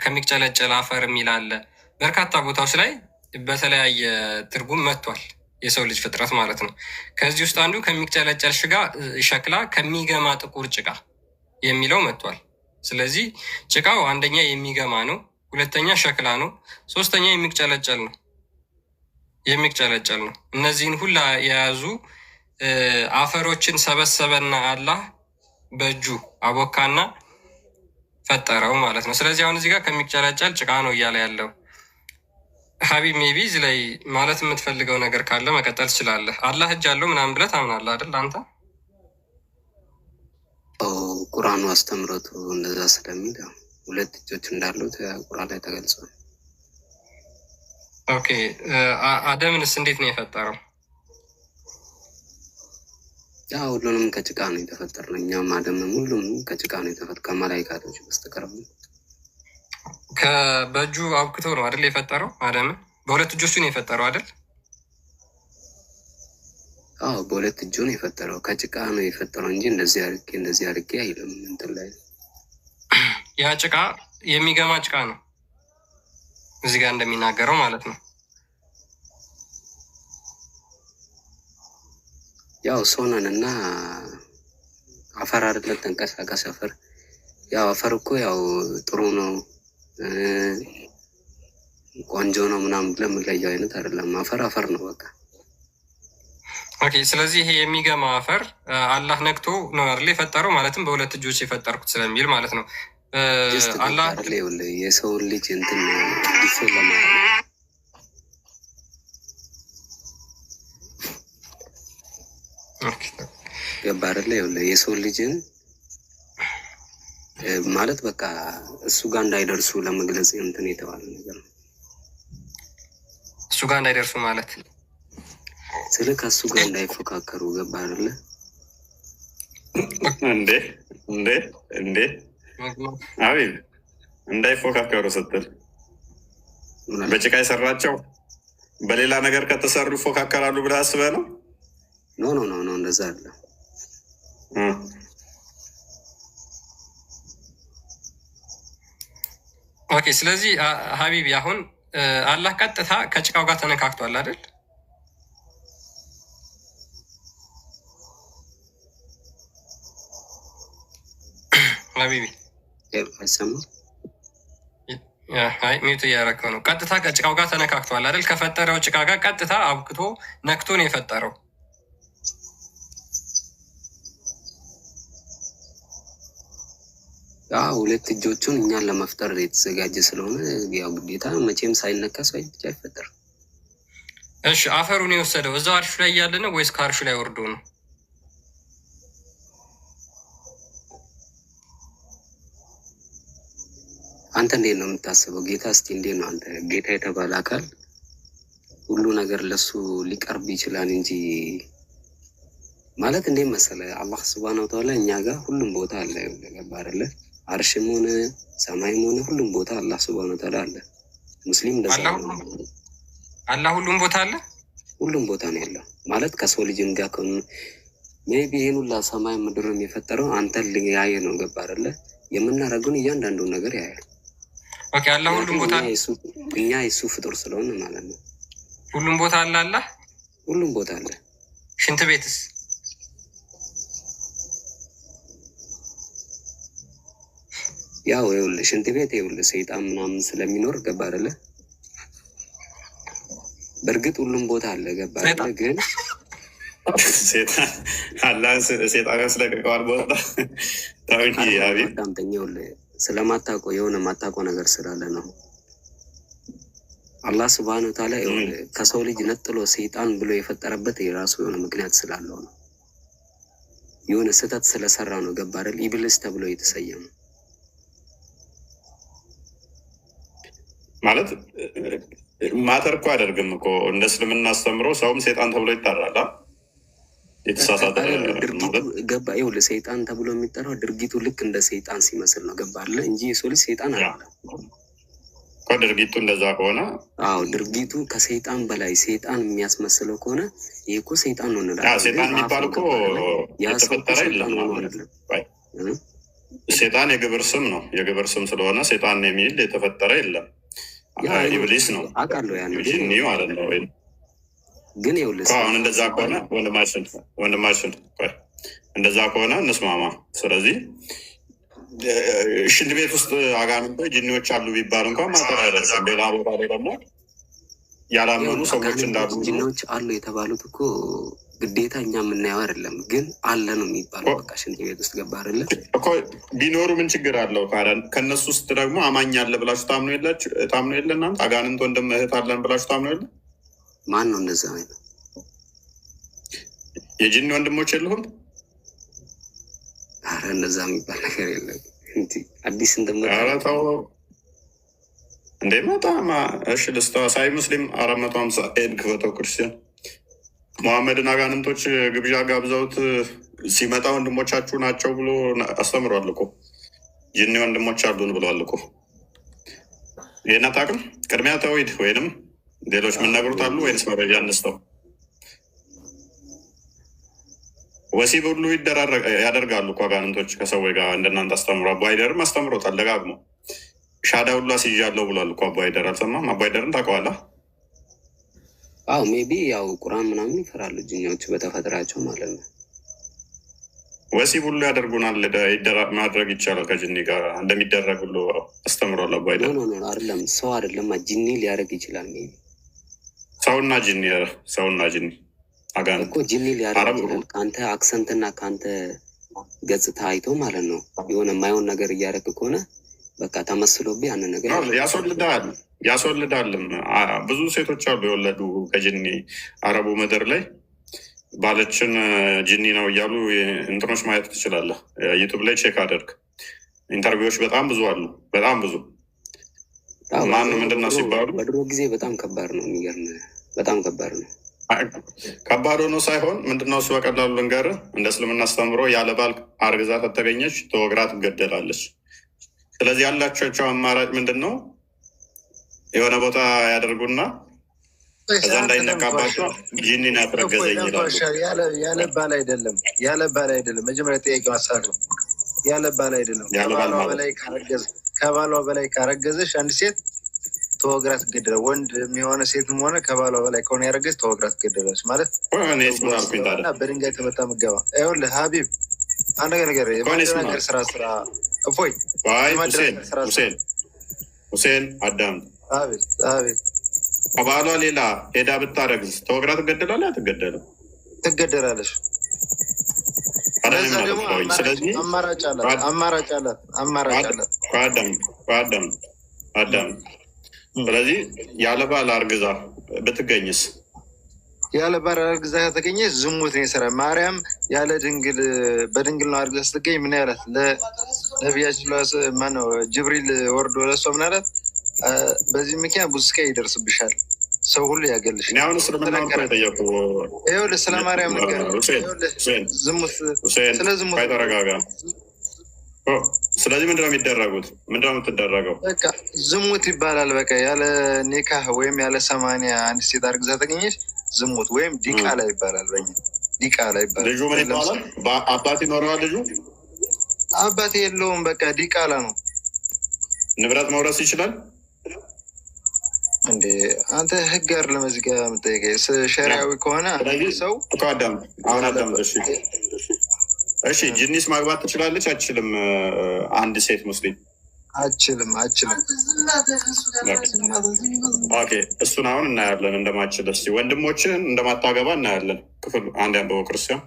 C: ከሚቅጨለጨል አፈር የሚል አለ። በርካታ ቦታዎች ላይ በተለያየ ትርጉም መጥቷል። የሰው ልጅ ፍጥረት ማለት ነው። ከዚህ ውስጥ አንዱ ከሚጨለጨል ሸክላ ከሚገማ ጥቁር ጭቃ የሚለው መጥቷል። ስለዚህ ጭቃው አንደኛ የሚገማ ነው፣ ሁለተኛ ሸክላ ነው፣ ሶስተኛ የሚጨለጨል ነው። እነዚህን ሁላ የያዙ አፈሮችን ሰበሰበና አላህ በእጁ አቦካና ፈጠረው ማለት ነው። ስለዚህ አሁን እዚህ ጋር ከሚጨለጨል ጭቃ ነው እያለ ያለው። ሀቢብ ሜቢ እዚህ ላይ ማለት የምትፈልገው ነገር ካለ መቀጠል ትችላለህ። አላህ እጅ አለው ምናምን ብለህ ታምናለህ አይደል አንተ?
G: ቁርአኑ አስተምሮቱ እንደዛ ስለሚል ሁለት እጆች እንዳሉት ቁርአን ላይ ተገልጿል።
C: ኦኬ አደምንስ እንዴት ነው የፈጠረው?
G: ሁሉንም ከጭቃ ነው የተፈጠርነው። እኛም አደምም ሁሉም ከጭቃ ነው የተፈጠረው ከመላይካቶች በስተቀር።
C: በእጁ አብክቶ ነው አይደል የፈጠረው አደምን? በሁለት እጆቹ ነው የፈጠረው አይደል?
G: በሁለት እጁ ነው የፈጠረው። ከጭቃ ነው የፈጠረው እንጂ እንደዚህ አድርጌ አይልም እንትን ላይ።
C: ያ ጭቃ የሚገማ ጭቃ ነው እዚህ ጋር እንደሚናገረው ማለት ነው።
G: ሰው ነን እና አፈር አይደለም ተንቀሳቃሽ አፈር። አፈር እኮ ጥሩ ነው ቆንጆ ነው ምናምን ብለን የምንለየው አይነት አይደለም። አፈር ነው በቃ።
C: ኦኬ ስለዚህ ይሄ የሚገማ አፈር አላህ ነክቶ ነው አይደል የፈጠረው? ማለትም በሁለት እጆች የፈጠርኩት ስለሚል ማለት ነው። አላህ
G: የሰውን ልጅ እንትን ዲፌን ለማለት ገባ አይደለ? የሰው ልጅን ማለት በቃ እሱ ጋር እንዳይደርሱ ለመግለጽ እንትን የተባለ ነገር ነው።
C: እሱ ጋር እንዳይደርሱ ማለት
G: ስለ ከእሱ ጋር እንዳይፎካከሩ ገባ አይደለ?
B: እንዴ አቤል እንዳይፎካከሩ ስትል በጭቃ የሰራቸው በሌላ ነገር ከተሰሩ ይፎካከራሉ ብለህ አስበህ ነው?
G: ኖ እንደዛ አለ።
C: ኦኬ ስለዚህ ሀቢቢ አሁን አላህ ቀጥታ ከጭቃው ጋር ተነካክቷል አይደል? ሀቢቢ ሚቱ እያረከው ነው። ቀጥታ ከጭቃው ጋር ተነካክቷል አይደል? ከፈጠረው ጭቃ ጋር ቀጥታ አብክቶ ነክቶ ነው የፈጠረው።
G: ሁለት እጆቹን እኛን ለመፍጠር የተዘጋጀ ስለሆነ ግዴታ መቼም ሳይነካ ሰው ብቻ አይፈጠርም።
C: እሺ አፈሩን የወሰደው እዛው አርሹ ላይ እያለ ነው ወይስ ከአርሹ ላይ ወርዶ ነው?
G: አንተ እንዴት ነው የምታስበው? ጌታ እስቲ እንዴት ነው አንተ ጌታ የተባለ አካል ሁሉ ነገር ለሱ ሊቀርብ ይችላል እንጂ ማለት እንዴት መሰለህ አላህ ሱብሃነሁ ወተዓላ እኛ ጋር ሁሉም ቦታ አለ። ገባ አይደለ? አርሽም ሆነ ሰማይም ሆነ ሁሉም ቦታ አላህ ሱብሃነሁ ወተዓላ አለ። ሙስሊም እንደዛ ነው።
C: አላህ ሁሉም ቦታ አለ።
G: ሁሉም ቦታ ነው ያለው ማለት ከሰው ልጅም ጋር ከሆነ ሜቢ ይሄን ሁላ ሰማይ ምድርን የፈጠረው አንተን ያየ ነው። ገባ አይደለ? የምናደርገውን እያንዳንዱን ነገር ያያል።
C: ኦኬ አላህ ሁሉም ቦታ
G: እኛ የሱ ፍጡር ስለሆነ ማለት ነው።
C: ሁሉም ቦታ አለ። አላህ
G: ሁሉም ቦታ አለ።
C: ሽንት ቤትስ?
G: ይኸውልህ ሽንት ቤት ይኸውልህ ሰይጣን ምናምን ስለሚኖር ገባ አይደለ? በእርግጥ ሁሉም ቦታ አለ። ገባ አይደለ? ግን
B: ሴጣን ስለቀቀዋል ቦታ
G: ዳምጠኛ ይኸውልህ ስለማታውቀው የሆነ ማታውቀው ነገር ስላለ ነው። አላህ ሱብሃነሁ ወተዓላ ከሰው ልጅ ነጥሎ ሰይጣን ብሎ የፈጠረበት የራሱ የሆነ ምክንያት ስላለው ነው። የሆነ ስህተት ስለሰራ ነው። ገባ አይደል? ኢብሊስ ተብሎ የተሰየመ
B: ማለት ማተር እኮ አያደርግም እኮ እንደ እስልምና አስተምሮ ሰውም ሰይጣን ተብሎ ይጠራል። የተሳሳተ
G: ገባ ይኸውልህ ሰይጣን ተብሎ የሚጠራው ድርጊቱ ልክ እንደ ሰይጣን ሲመስል ነው። ገባ አለ እንጂ የሰው ልጅ ሰይጣን አለ
B: እኮ ድርጊቱ እንደዛ ከሆነ
G: ድርጊቱ ከሰይጣን በላይ ሰይጣን የሚያስመስለው ከሆነ ይህ እኮ ሰይጣን ነው እንላለን።
B: ሰይጣን የሚባል እኮ የተፈጠረ የለም። ሰይጣን የግብር ስም ነው። የግብር ስም ስለሆነ ሰይጣን የሚል የተፈጠረ የለም። ኢብሊስ ነው
G: አውቃለሁ ያን
B: ጂኒ ማለት ነው።
G: ግን ይኸውልህ
B: አሁን እንደዛ ከሆነ ወንድማችን እንደዛ ከሆነ እንስማማ። ስለዚህ ሽንት ቤት ውስጥ አጋንንቶች ጅኒዎች አሉ ቢባል እንኳን ማጠር አይደለም። ሌላ ቦታ ላይ ደግሞ ያላመኑ ሰዎች እንዳሉ
G: ጅኒዎች አሉ የተባሉት እኮ ግዴታ እኛ የምናየው አይደለም፣ ግን አለ ነው የሚባለው። በቃ ሽንት ቤት ውስጥ ገባ አይደለ
B: እኮ ቢኖሩ ምን ችግር አለው? ከእነሱ ውስጥ ደግሞ አማኝ አለ ብላችሁ ታምኑ የለ እናንተ? አጋንንት ወንድም እህት አለን ብላችሁ ታምኑ የለ?
G: ማን ነው እንደዛ?
B: የጅኒ ወንድሞች የለሁም?
G: አረ እንደዛ የሚባል ነገር የለም። አዲስ
B: እንደመጣው እንደ በጣም እሺ። ልስታ ሳይ ሙስሊም 450 ኤድ ክፈተው ክርስቲያን መሐመድን አጋንንቶች ግብዣ ጋብዘውት ሲመጣ ወንድሞቻችሁ ናቸው ብሎ አስተምሯል እኮ። ጅኒ ወንድሞች አሉን ብለዋል እኮ። ይህን አታውቅም? ቅድሚያ ተውሂድ ወይንም ሌሎች የምነግሩት አሉ ወይንስ መረጃ እንስተው? ወሲብ ሁሉ ያደርጋሉ እኮ አጋንንቶች ከሰዎች ጋር እንደናንተ አስተምሮ። አቡ ሀይደርም አስተምሮታል ደጋግሞ። ሻዳ ሁሉ አስይዣለሁ ብሏል እኮ አቡ ሀይደር። አልሰማም? አቡ ሀይደርን ታውቀዋለህ?
G: አዎ ሜቢ ያው ቁርአን ምናምን ይፈራሉ ጅኒዎች በተፈጥራቸው ማለት ነው።
B: ወሲብ ሁሉ ያደርጉናል፣ ማድረግ ይቻላል ከጅኒ ጋር እንደሚደረግ ሁሉ አስተምሯል አቡ ሀይደር።
G: አይደለም ሰው አይደለም ጅኒ ሊያደርግ ይችላል። ሜቢ
B: ሰውና ጅኒ አጋንንት
G: እኮ ጅኒ ሊያደርግ ይችላል። ከአንተ አክሰንትና ከአንተ ገጽታ አይቶ ማለት ነው። የሆነ የማይሆን ነገር እያደረግ ከሆነ በቃ ተመስሎብህ ያንን ነገር
B: ያስወልዳልም። ብዙ ሴቶች አሉ የወለዱ ከጅኒ አረቡ ምድር ላይ ባለችን ጅኒ ነው እያሉ እንትኖች ማየት ትችላለህ። ዩቱብ ላይ ቼክ አደርግ። ኢንተርቪዎች በጣም ብዙ አሉ። በጣም ብዙ ማን ምንድነው ሲባሉ
G: በድሮ ጊዜ በጣም ከባድ ነው። የሚገርም በጣም ከባድ ነው።
B: ከባድ ሆኖ ሳይሆን ምንድነው እሱ በቀላሉ ልንገርህ። እንደ እስልምና አስተምሮ ያለ ባል አርግዛ ከተገኘች ተወግራ ትገደላለች። ስለዚህ ያላቸው አማራጭ ምንድን ነው? የሆነ ቦታ ያደርጉና ከዛ እንዳይነካባቸው ጂኒን ያስረገዘኝ ይላሉ።
A: ያለ ባል አይደለም። መጀመሪያ ጥያቄ ማሳት ነው። ያለ ባል አይደለም። ከባሏ በላይ ካረገዘሽ አንድ ሴት ተወግራ ትገደለ። ወንድ የሚሆነ ሴትም ሆነ ከባሏ በላይ ከሆነ ያረገዝ ተወግራ ትገደላለች ማለት በድንጋይ ተመታ ምገባ። ይኸውልህ ሀቢብ አንድ ነገር ስራ እፎይ
B: ሁሴን አዳም ከባሏ ሌላ ሄዳ ብታረግዝ ተወግራ ትገደላለች? አትገደልም?
A: ትገደላለች።
B: ስለዚህ አዳም ስለዚህ ያለ ባል አርግዛ ብትገኝስ?
A: ያለ ባል አርግዛ ከተገኘች ዝሙት ነው የሰራ። ማርያም ያለ ድንግል በድንግል ነው አርግዛ ስትገኝ ምን ያላት? ለነቢያችን ማነው ጅብሪል ወርዶ ለሷ ምን አላት? በዚህ ምክንያት ብዙ ስቃይ ይደርስብሻል፣ ሰው ሁሉ ያገልሽ።
B: አሁን እስልምና ጠየቁ።
A: ይኸውልህ ስለ ማርያም ነገር ዝሙት ስለ ዝሙት
B: ተረጋጋ። ስለዚህ ምንድነው የሚደረጉት? ምንድነው የምትደረገው?
A: በቃ ዝሙት ይባላል። በቃ ያለ ኒካህ ወይም ያለ 80 አንድ ሴት አርግዛ ተገኘች ዝሙት ወይም ዲቃላ ይባላል። በኛ ዲቃላ ይባላል።
B: ልጁ ምን ይባላል? አባት ይኖረዋል ልጁ?
A: አባት የለውም። በቃ ዲቃላ ነው።
B: ንብረት መውረስ ይችላል
A: እንዴ? አንተ ህግ ጋር ለመዝጋ የምጠይቀኝ ሸሪያዊ ከሆነ ሰው
B: አዳም እሺ ጅኒስ ማግባት ትችላለች አትችልም? አንድ ሴት ሙስሊም
A: አችልም።
B: ኦኬ እሱን አሁን እናያለን እንደማችል። እስኪ ወንድሞችን እንደማታገባ እናያለን። ክፍል አንድ ያንበበው ክርስቲያን።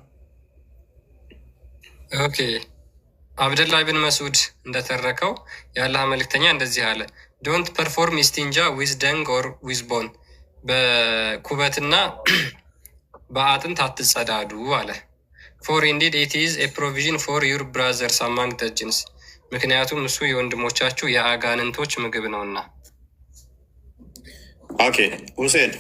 C: ኦኬ አብደላ ብን መስዑድ እንደተረከው የአላህ መልእክተኛ እንደዚህ አለ፣ ዶንት ፐርፎርም ኢስቲንጃ ዊዝ ደንግ ኦር ዊዝ ቦን፣ በኩበትና በአጥንት አትጸዳዱ አለ። ፎር ኢንዲድ ኢት ኢዝ ኤ ፕሮቪዥን ፎር ዩር ብራዘርስ አማንግ ዘ ጂንስ፣ ምክንያቱም እሱ የወንድሞቻችሁ የአጋንንቶች ምግብ ነውና።
B: ኦኬ ሁሴን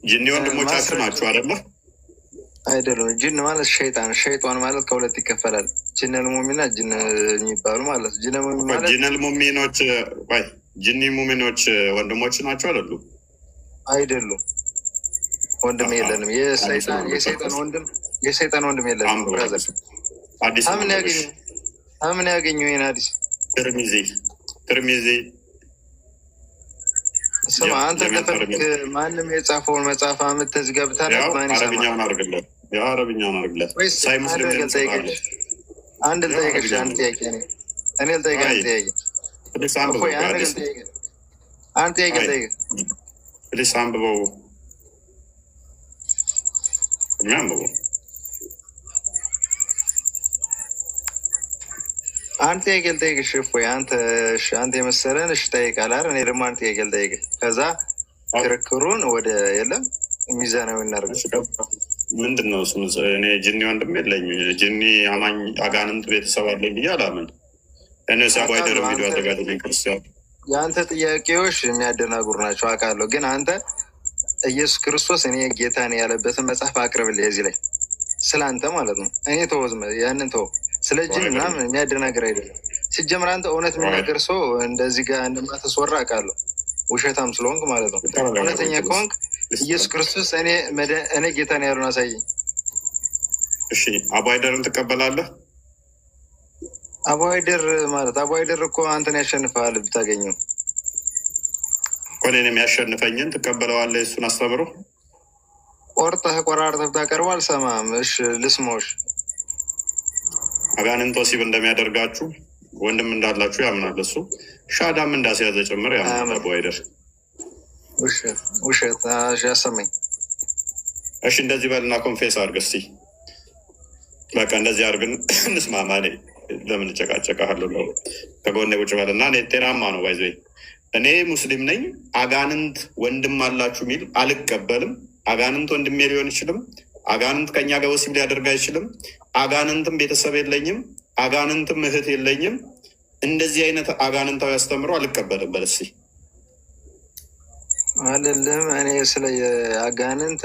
B: ጅኒ ወንድሞቻችሁ ናችሁ አይደለ?
A: አይደለም። ጅን ማለት ሸይጣን፣ ሸይጣን ማለት ከሁለት ይከፈላል። ጅነል ሙሚና ጅን የሚባሉ ማለት
B: ጅነል ሙሚኖች ጅኒ ሙሚኖች ወንድሞች ናቸው አይደሉም?
A: አይደሉም። ወንድም የለንም። የሰይጣን ወንድም የለንም።
B: አዲስ
A: ምን ያገኙ ይህን አዲስ
B: ትርሚዚ ትርሚዚ
A: ስማ አንተ ተፈልክ ማንም የጻፈውን መጽሐፍ አምጥተህ ገብተህ ማን ይሰማል?
B: አረብኛውን አድርግለት፣ አረብኛውን አድርግለት። ሳይ ሙስሊም
A: አንድ ልጠይቅሽ፣ አንድ ጥያቄ ነው። እኔ ልጠይቅህ አንድ ጥያቄ አንድ ጥያቄ ልጠይቅህ።
B: ፕሊስ አንብበው፣ የሚያንብበው
A: አንድ ጥያቄ ልጠይቅሽ። እፎይ አንተ የመሰለን እሺ ጠይቃለህ። እኔ ደግሞ አንድ ጥያቄ ልጠይቅህ። ከዛ ክርክሩን ወደ የለም ሚዛናዊ እናደርገው።
B: ምንድን ነው እሱ? እኔ ጅኒ ወንድም የለኝ፣ ጅኒ አማኝ አጋንንት ቤተሰብ አለኝ ብዬ አላምን። እኔ ሳባይደር ቪዲዮ አዘጋጅልኝ ክርስቲያን።
A: የአንተ ጥያቄዎች የሚያደናጉር ናቸው አውቃለሁ፣ ግን አንተ ኢየሱስ ክርስቶስ እኔ ጌታ ነኝ ያለበትን መጽሐፍ አቅርብልኝ እዚህ ላይ ስለ አንተ ማለት ነው። እኔ ተወዝመ ያንን ተወው። ስለ ጅን ምናምን የሚያደናግር አይደለም። ሲጀምር አንተ እውነት የሚናገር ሰው እንደዚህ ጋር እንደማትስወራ አውቃለሁ፣ ውሸታም ስለሆንክ ማለት ነው። እውነተኛ ከሆንክ ኢየሱስ ክርስቶስ እኔ ጌታ ነው ያሉን አሳየኝ።
B: እሺ አባይደርን ትቀበላለህ?
A: አባይደር ማለት አባይደር እኮ አንተን ያሸንፈሃል ብታገኘው።
B: እኔን የሚያሸንፈኝን ትቀበለዋለህ? እሱን አስተምሮ
A: ቆርጠህ ቆራርጠህ ብታቀርበው አልሰማም። እሺ ልስማዎች።
B: አጋንንት ወሲብ እንደሚያደርጋችሁ ወንድም እንዳላችሁ ያምናል እሱ። ሻዳም እንዳስያዘ ጭምር ያምናል አባይደር።
A: ውሸት ያሰማኝ።
B: እሺ እንደዚህ በልና ኮንፌስ አድርግ እስኪ። በቃ እንደዚህ አድርግን እንስማማ። እኔ ለምን ጨቃጨቃለሁ? ከጎኔ ቁጭ በልና እኔ ጤናማ ነው ባይዘ እኔ ሙስሊም ነኝ። አጋንንት ወንድም አላችሁ የሚል አልቀበልም። አጋንንት ወንድሜ ሊሆን ይችልም። አጋንንት ከኛ ጋር ወሲብ ሊያደርግ አይችልም። አጋንንትም ቤተሰብ የለኝም። አጋንንትም እህት የለኝም። እንደዚህ አይነት አጋንንታዊ አስተምሮ አልቀበልም። በለሲ
A: አይደለም። እኔ ስለ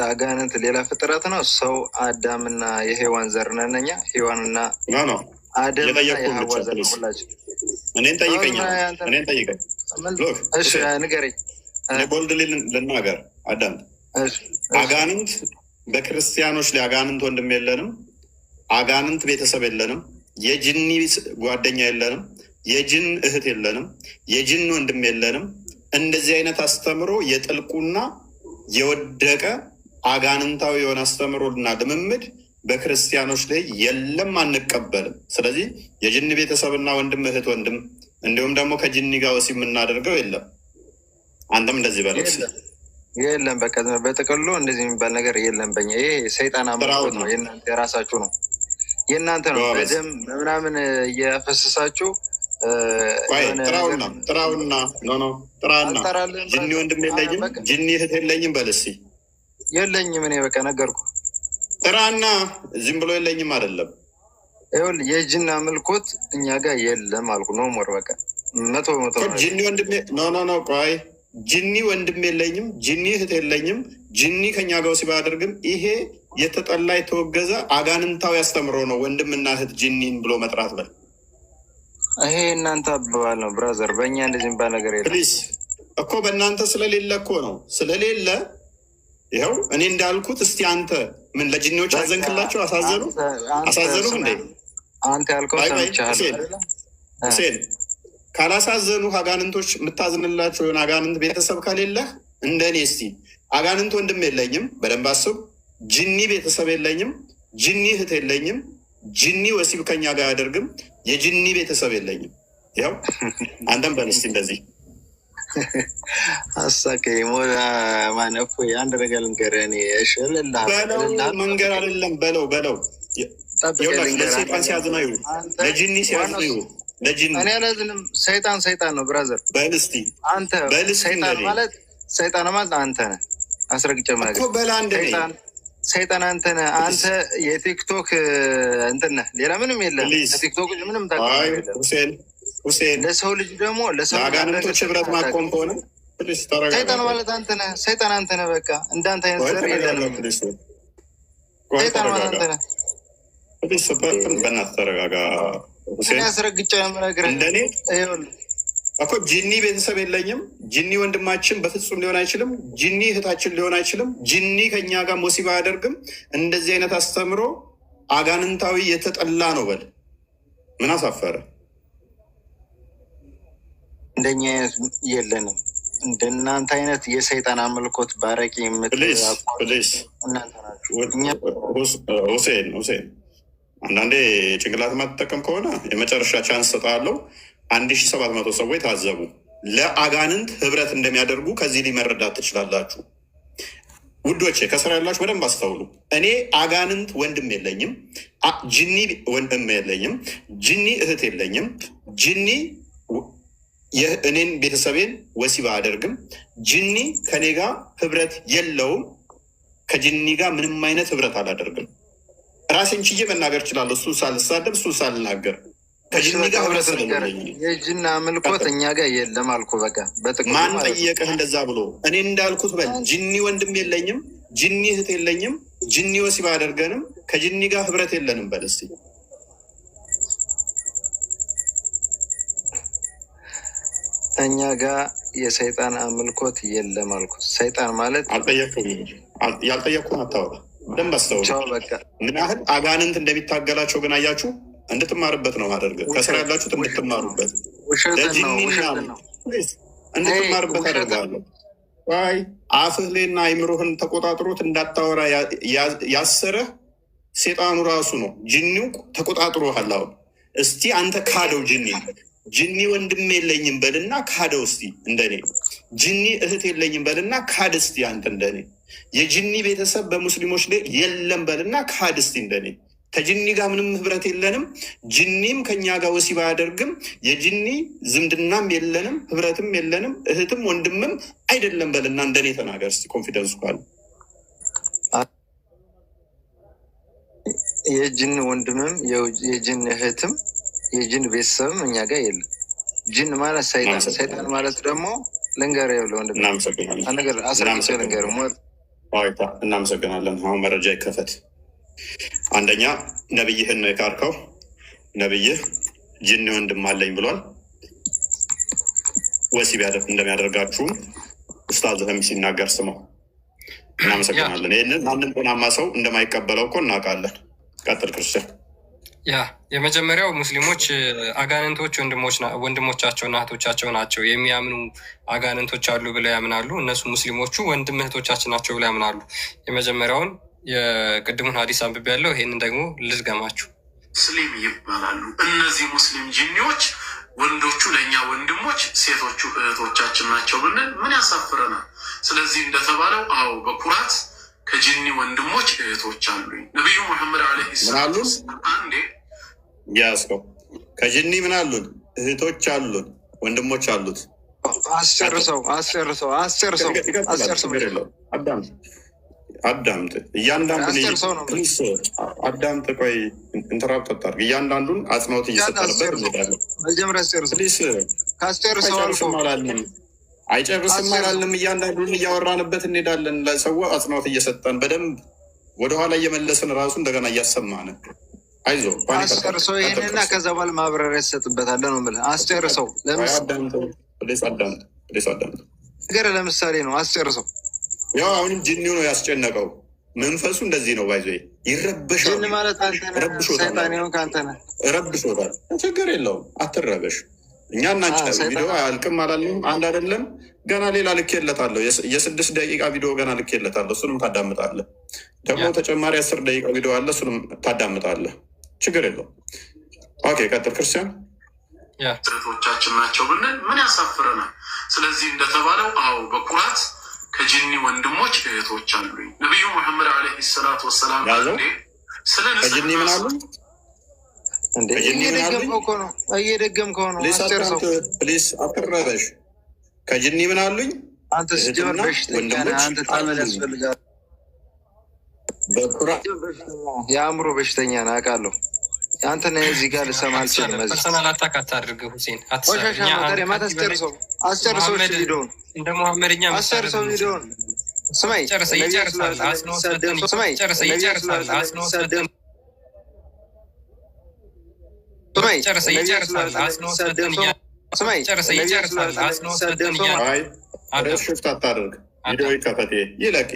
A: አጋንንት ሌላ ፍጥረት ነው። ሰው አዳምና የሔዋን ዘር ነን እኛ። ሔዋንና አደም የሐዋ ዘር ነው ሁላችን።
B: እኔን ጠይቀኝ።
A: እሺ ንገረኝ።
B: ቦልድ ልናገር። አዳም አጋንንት በክርስቲያኖች ላይ አጋንንት ወንድም የለንም። አጋንንት ቤተሰብ የለንም። የጅኒ ጓደኛ የለንም። የጅን እህት የለንም። የጅን ወንድም የለንም። እንደዚህ አይነት አስተምሮ የጥልቁና የወደቀ አጋንንታዊ የሆነ አስተምሮና ልምምድ በክርስቲያኖች ላይ የለም፣ አንቀበልም። ስለዚህ የጅኒ ቤተሰብና ወንድም እህት ወንድም እንዲሁም ደግሞ ከጅኒ ጋር ወሲብ የምናደርገው የለም። አንተም እንደዚህ በለው
A: የለም። በቃ በጥቅሉ እንደዚህ የሚባል ነገር የለም። በኛ ይሄ ሰይጣን አምልኮት ነው። የእናንተ የራሳችሁ ነው፣ የእናንተ ነው። በደም ምናምን እያፈሰሳችሁ
B: ጥራውና ጅኒ ወንድም የለኝም፣ ጅኒ እህት የለኝም በል እስኪ።
A: የለኝም እኔ በቃ ነገርኩ።
B: ጥራና ዝም ብሎ የለኝም አይደለም።
A: ይኸውልህ የጅን አምልኮት እኛ ጋር የለም አልኩ። ነው ሞር በቃ መቶ
B: ጅኒ ወንድም ኖ ቆይ ጅኒ ወንድም የለኝም፣ ጅኒ እህት የለኝም፣ ጅኒ ከኛ ጋር ወሲብ አያደርግም። ይሄ የተጠላ የተወገዘ አጋንንታዊ አስተምሮ ነው። ወንድምና እህት ጅኒን ብሎ መጥራት በል።
A: ይሄ እናንተ አባባል ነው ብራዘር። በእኛ እንደዚህ የሚባል ነገር የለም።
B: ፕሊዝ እኮ በእናንተ ስለሌለ እኮ ነው። ስለሌለ ይኸው እኔ እንዳልኩት እስቲ አንተ ምን ለጅኒዎች አዘንክላቸው? አሳዘኑ እንዴ?
A: አንተ ያልከው ሰምቻለሁ።
B: ሁሴን ካላሳዘኑ አጋንንቶች የምታዝንላቸው የሆነ አጋንንት ቤተሰብ ከሌለህ እንደ እኔ እስቲ አጋንንት ወንድም የለኝም፣ በደንብ አስብ። ጅኒ ቤተሰብ የለኝም፣ ጅኒ እህት የለኝም፣ ጅኒ ወሲብ ከኛ ጋር አያደርግም፣ የጅኒ ቤተሰብ የለኝም። ያው አንተም በል እስቲ እንደዚህ
A: አሳከኝ ማነፎ አንድ ነገር ልንገርህ። እኔ
B: መንገር አይደለም በለው ለሰይጣን ሲያዝና ይሁ ለጅኒ ሲያዝና ይሁ ለጅኒ
A: እኔ አላዝንም። ሰይጣን ነው ብራዘር።
B: በል እስቲ
A: አንተ ሰይጣን ማለት አንተ ነህ። አስረግጬ ማለት
B: እኮ በላ አንድ
A: ሰይጣን አንተ ነህ። አንተ የቲክቶክ እንትን ነህ፣ ሌላ ምንም የለም። ቲክቶክ ምንም
B: ሁሴን
A: ለሰው ልጅ ደግሞ
B: ለአጋንንቶች ህብረት ማቆም ከሆነ
A: ሰይጣን ማለት አንተ ነህ። ሰይጣን አንተ ነህ። በቃ እንዳንተ አይነት ዘር የለንም። ሰይጣን ማለት አንተ ነህ።
B: በእናትህ ተረጋጋ።
A: አስረግጬ ነገር
B: እንደኔ እኮ ጅኒ ቤተሰብ የለኝም። ጅኒ ወንድማችን በፍጹም ሊሆን አይችልም። ጅኒ እህታችን ሊሆን አይችልም። ጅኒ ከኛ ጋር ወሲብ አያደርግም። እንደዚህ አይነት አስተምሮ አጋንንታዊ የተጠላ ነው በል። ምን አሳፈረ?
A: እንደኛ አይነት የለንም። እንደናንተ አይነት የሰይጣን አምልኮት ባረቂ
B: ሁሴን አንዳንዴ ጭንቅላት ማትጠቀም ከሆነ የመጨረሻ ቻንስ ሰጣለው። 1700 ሰዎች ታዘቡ። ለአጋንንት ህብረት እንደሚያደርጉ ከዚህ ሊመረዳት ትችላላችሁ። ውዶቼ ከስራ ያላችሁ በደንብ አስተውሉ። እኔ አጋንንት ወንድም የለኝም፣ ጅኒ ወንድም የለኝም፣ ጅኒ እህት የለኝም። ጅኒ እኔን ቤተሰቤን ወሲብ አያደርግም። ጅኒ ከኔ ጋር ህብረት የለውም። ከጅኒ ጋር ምንም አይነት ህብረት አላደርግም። ራሴን ችዬ መናገር እችላለሁ። እሱን ሳልሳደብ እሱን ሳልናገር ከጅኒ ጋር ህብረት ስለሌለኝ
A: የጅና አምልኮት እኛ ጋር የለም አልኩ። በቃ
B: ማን ጠየቀህ እንደዛ ብሎ? እኔ እንዳልኩት በል። ጅኒ ወንድም የለኝም፣ ጅኒ እህት የለኝም፣ ጅኒ ወሲብ አያደርገንም፣ ከጅኒ ጋር ህብረት የለንም በል እስኪ።
A: እኛ ጋር የሰይጣን አምልኮት የለም አልኩ። ሰይጣን ማለት
B: ያልጠየቅኩህን አታወራ። በደንብ አስተውሉ። ምን ያህል አጋንንት እንደሚታገላቸው ግን አያችሁ። እንድትማርበት ነው ማደርገው። ከስራ ያላችሁት እንድትማሩበት እንድትማርበት አደርጋለሁ። ይ አፍህ ላይና አይምሮህን ተቆጣጥሮት እንዳታወራ ያሰረህ ሴጣኑ ራሱ ነው። ጅኒው ተቆጣጥሮሃል። አሁን እስቲ አንተ ካደው ጅኒ ወንድም የለኝም በልና ካደው እስቲ እንደኔ። ጅኒ እህት የለኝም በልና ካድ እስቲ አንተ እንደኔ። የጅኒ ቤተሰብ በሙስሊሞች ላይ የለም በልና ካድ እስቲ እንደኔ። ከጅኒ ጋር ምንም ህብረት የለንም፣ ጅኒም ከኛ ጋር ወሲብ አያደርግም፣ የጅኒ ዝምድናም የለንም፣ ህብረትም የለንም፣ እህትም ወንድምም አይደለም በልና እንደኔ ተናገር እስቲ። ኮንፊደንስ ካለ
A: የጅን ወንድምም የጅን እህትም የጅን ቤተሰብም እኛ ጋር የለም። ጅን ማለት ሰይጣን፣ ሰይጣን ማለት ደግሞ ልንገር የለ ወንድ ነገር አስረግጬ ልንገር።
B: እናመሰግናለን። አሁን መረጃ ይከፈት። አንደኛ ነብይህን ካርከው። ነብይህ ጅኒ ወንድም አለኝ ብሏል። ወሲብ እንደሚያደርጋችሁም ኡስታዝህም ሲናገር ስመው። እናመሰግናለን። ይህንን ማንም ጤናማ ሰው እንደማይቀበለው እኮ እናውቃለን። ቀጥል ክርስቲያን።
C: የመጀመሪያው ሙስሊሞች አጋንንቶች ወንድሞቻቸውና እህቶቻቸው ናቸው የሚያምኑ አጋንንቶች አሉ ብለው ያምናሉ። እነሱ ሙስሊሞቹ ወንድም እህቶቻችን ናቸው ብለው ያምናሉ። የመጀመሪያውን የቅድሙን ሀዲስ አንብቤ ያለው። ይሄንን ደግሞ ልዝገማችሁ።
H: ሙስሊም ይባላሉ እነዚህ ሙስሊም ጂኒዎች። ወንዶቹ ለእኛ ወንድሞች፣ ሴቶቹ እህቶቻችን ናቸው ብንል ምን ያሳፍረናል? ስለዚህ እንደተባለው አዎ በኩራት ከጂኒ ወንድሞች እህቶች አሉኝ። ነቢዩ ሙሐመድ ዓለይሂ ሰላም አንዴ
B: ያስከው ከጂኒ ምን አሉን? እህቶች አሉን፣ ወንድሞች አሉት።
A: አስጨርሰው።
B: አዳምጥ። እያንዳንዱን አዳምጥ። ቆይ ኢንተራፕት አታርግ። እያንዳንዱን አጽንኦት እየሰጠንበት እንሄዳለን።
A: መጀመሪያ
B: አይጨርስም አላልንም። እያንዳንዱን እያወራንበት እንሄዳለን። ለሰው አጽንኦት እየሰጠን በደንብ ወደኋላ እየመለስን ራሱ እንደገና እያሰማን አይዞህ።
A: አስጨርሰው ይሄንና ከዛ በኋላ ማብራሪያ ትሰጥበታለህ ነው የምልህ። አስጨርሰው። ነገር ለምሳሌ ነው። አስጨርሰው።
B: ያው አሁንም ጅኒው ነው ያስጨነቀው። መንፈሱ እንደዚህ ነው። ባይዞ ይረበሻል።
A: ጅን ማለት አንተ ነህ። ሰይጣን ይሁን ከአንተ ነህ።
B: ረብሾታል። ችግር የለውም። አትረበሽ። እኛ እናንተ ቪዲዮ አያልቅም አላለም። አንድ አይደለም ገና ሌላ ልኬለታለሁ። የ6 ደቂቃ ቪዲዮ ገና ልኬለታለሁ። እሱንም ታዳምጣለህ። ደግሞ ተጨማሪ 10 ደቂቃ ቪዲዮ አለ። እሱንም ታዳምጣለህ። ችግር የለውም። ኦኬ ቀጥል ክርስቲያን።
H: እህቶቻችን ናቸው ብንል ምን ያሳፍረናል? ስለዚህ እንደተባለው አዎ በኩራት ከጂኒ ወንድሞች እህቶች አሉኝ። ነቢዩ ሙሐመድ ዓለይሂ ሰላቱ ወሰላም ስለ
B: ከጂኒ ምን አሉ?
A: እየደገምከው ነው።
B: ፕሊስ አትረበሽ። ከጂኒ ምን አሉኝ?
A: አንተ ስጀመር በሽተኛ ነህ። አንተ ታመል ያስፈልጋል። የአእምሮ በሽተኛ ነህ አውቃለሁ። አንተ ነህ እዚህ ጋር ልሰማ አልችልም።
C: ፐርሰናል አታክ አታድርግ ሁሴን።
A: አስጨርሰው ቪዲዮውን
C: እንደ ሙሐመድኛ
A: አስጨርሰው ቪዲዮውን። ስማኝ
C: ይጨርሳል።
B: ሽፍት አታድርግ። ቪዲዮ ይከፈት ይለቅ።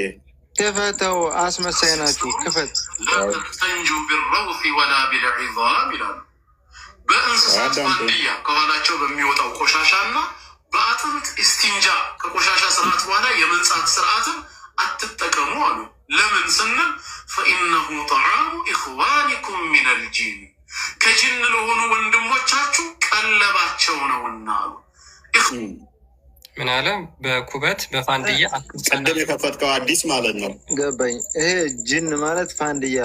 A: ክፈተው። አስመሳይ ናችሁ። ክፈት።
H: ላተንጁ ቢረውሲ ወላ ቢልዒዛም ይላሉ። በእንስሳት ፋንድያ ከኋላቸው በሚወጣው ቆሻሻና በአጥንት ኢስቲንጃ ከቆሻሻ ስርዓት በኋላ የመንጻት ስርዓትን አትጠቀሙ አሉ። ለምን ስንል ፈኢነሁ ጠዓሙ ኢኽዋኒኩም ሚነል ጂን ከጅን ለሆኑ ወንድሞቻችሁ ቀለባቸው ነውና አሉ።
C: ምን አለ? በኩበት በፋንድያ
B: ቀደም የከፈትከው አዲስ ማለት ነው።
A: ገባኝ። ይሄ ጅን ማለት ፋንድያ፣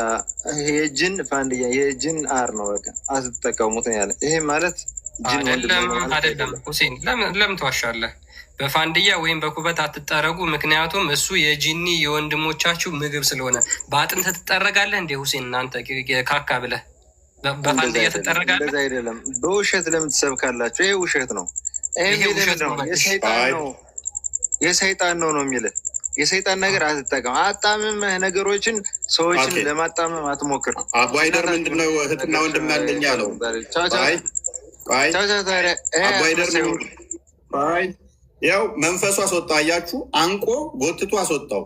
A: የጅን ፋንድያ የጅን አር ነው። በቃ አትጠቀሙት ያለ ይሄ ማለት አይደለም። ሁሴን ለምን ትዋሻለህ? በፋንድያ ወይም በኩበት አትጠረጉ፣ ምክንያቱም እሱ የጂኒ የወንድሞቻችሁ ምግብ ስለሆነ። በአጥንት ትጠረጋለህ እንዴ ሁሴን? እናንተ ካካ ብለህ በፋንድያ ትጠረጋለህ? እንደዛ አይደለም። በውሸት ለምን ትሰብካላችሁ? ይሄ ውሸት ነው። ይሄ ውሸት ነው። የሰይጣን ነው የሚልህ። የሰይጣን ነገር አትጠቀም። አጣምመህ ነገሮችን ሰዎችን ለማጣመም አትሞክር።
B: አባይደር ምንድነው እህትና ወንድም ያለኝ ያለው? ያው መንፈሱ አስወጣ። አያችሁ፣ አንቆ ጎትቶ አስወጣው።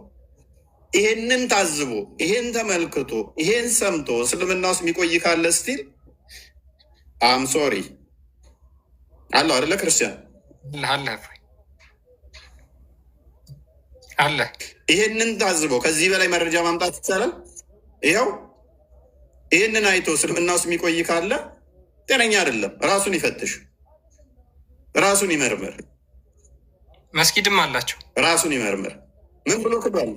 B: ይሄንን ታዝቦ ይሄን ተመልክቶ ይሄን ሰምቶ እስልምና ውስጥ የሚቆይ ካለ ስቲል አም ሶሪ አለ አይደለ? ክርስቲያን
C: አለ።
B: ይሄንን ታዝቦ ከዚህ በላይ መረጃ ማምጣት ይቻላል? ይኸው ይሄንን አይቶ እስልምና ውስጥ የሚቆይ ካለ ጤነኛ አይደለም። ራሱን ይፈትሽ፣ ራሱን ይመርምር።
C: መስጊድም አላቸው።
B: ራሱን ይመርምር። ምን ብሎ ክዷል?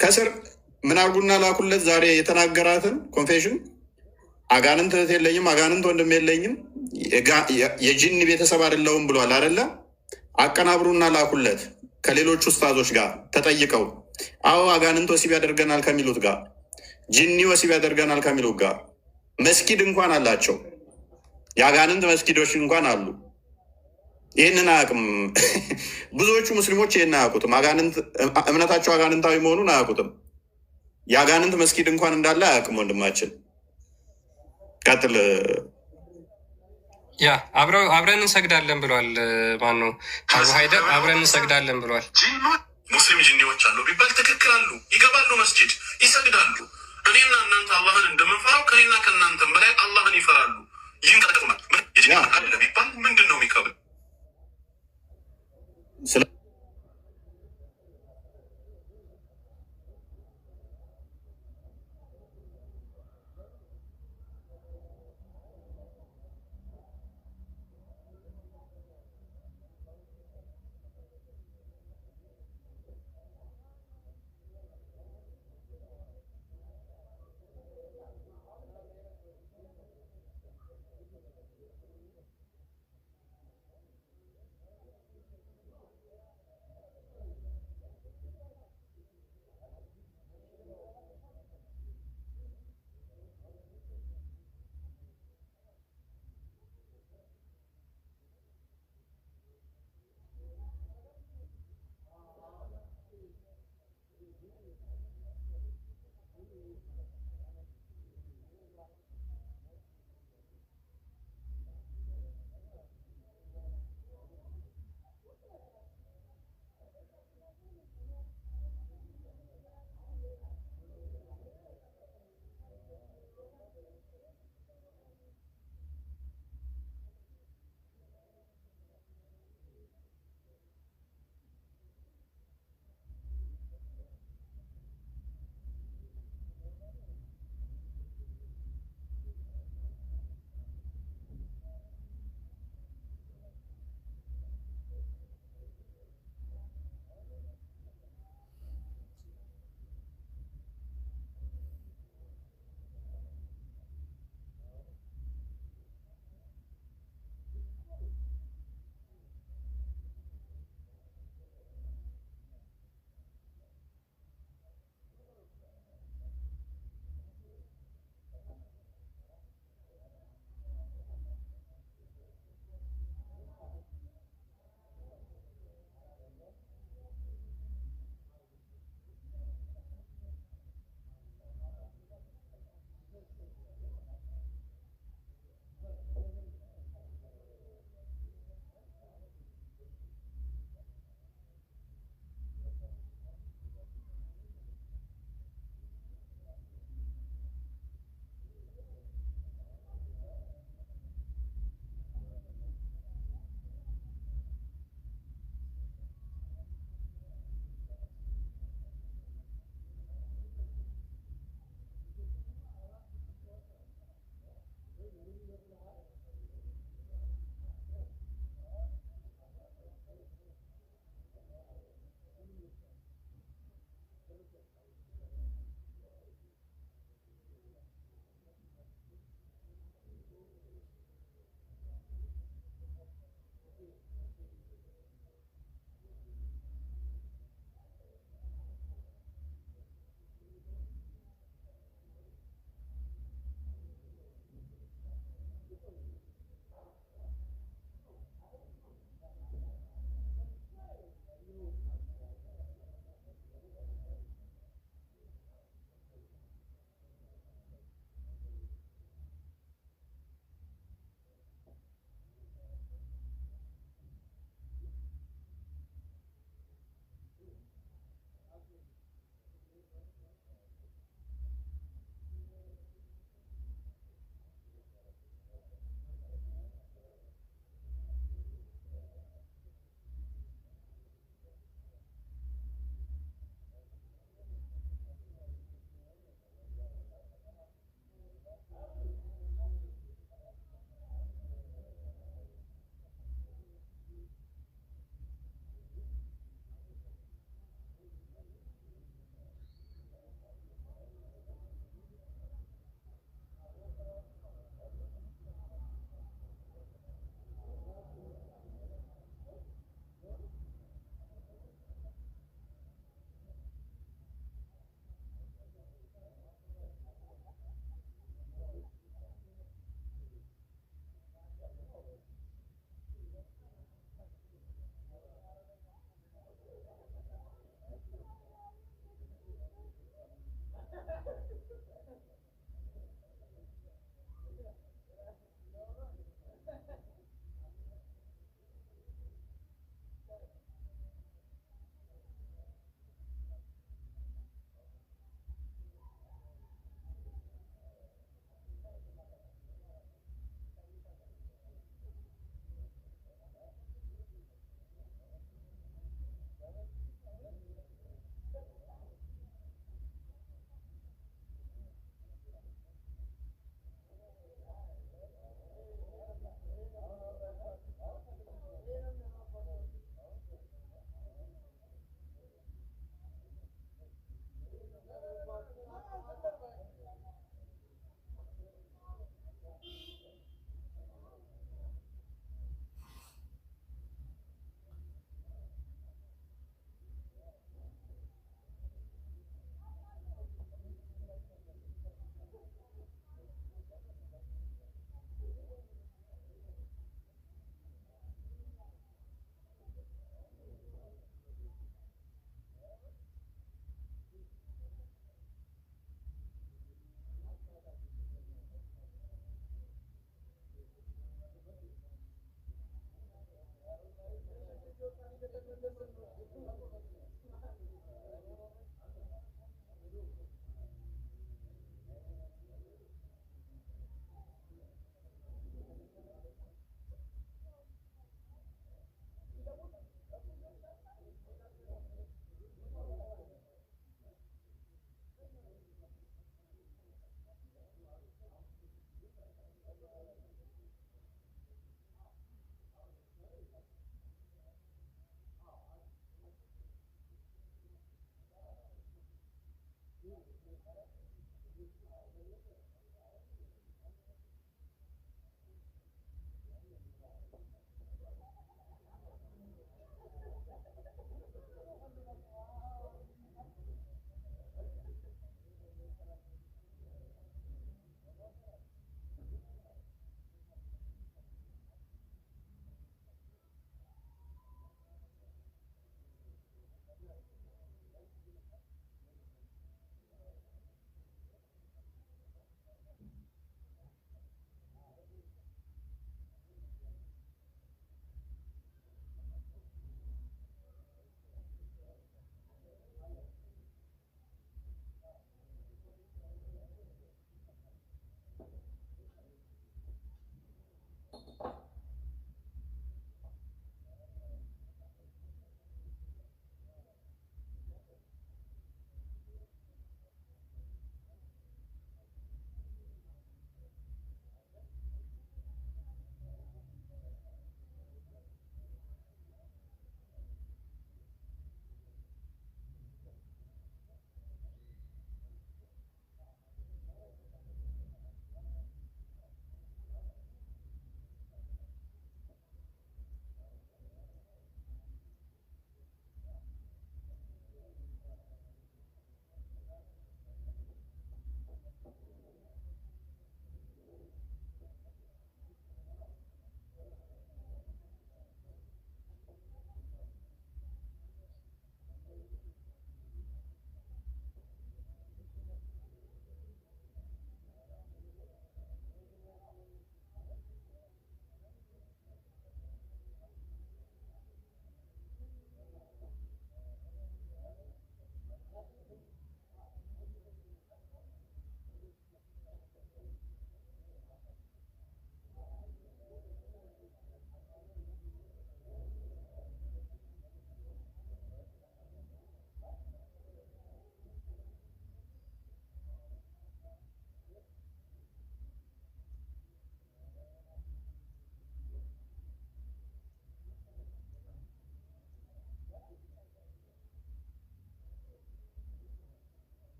B: ከስር ምን አርጉና ላኩለት። ዛሬ የተናገራትን ኮንፌሽን አጋንንት እህት የለኝም፣ አጋንንት ወንድም የለኝም፣ የጂኒ ቤተሰብ አይደለሁም ብሏል አይደለ? አቀናብሩና ላኩለት ከሌሎች ኡስታዞች ጋር ተጠይቀው፣ አዎ አጋንንት ወሲብ ያደርገናል ከሚሉት ጋር፣ ጂኒ ወሲብ ያደርገናል ከሚሉት ጋር መስጊድ እንኳን አላቸው። የአጋንንት መስጊዶች እንኳን አሉ። ይህንን አያውቅም። ብዙዎቹ ሙስሊሞች ይህን አያውቁትም። እምነታቸው አጋንንታዊ መሆኑን አያውቁትም። የአጋንንት መስጊድ እንኳን እንዳለ አያውቅም ወንድማችን። ቀጥል።
C: ያ አብረን እንሰግዳለን ብሏል። ማነው ካርቦሃይደር? አብረን እንሰግዳለን ብሏል።
H: ሙስሊም ጂኒዎች አሉ ቢባል ትክክል አሉ። ይገባሉ፣ መስጂድ ይሰግዳሉ። እኔና እናንተ አላህን እንደምንፈራው ከኔና ከእናንተም በላይ አላህን ይፈራሉ። ይህን ቀጠቅማል አለ ቢባል ምንድን ነው የሚከብል?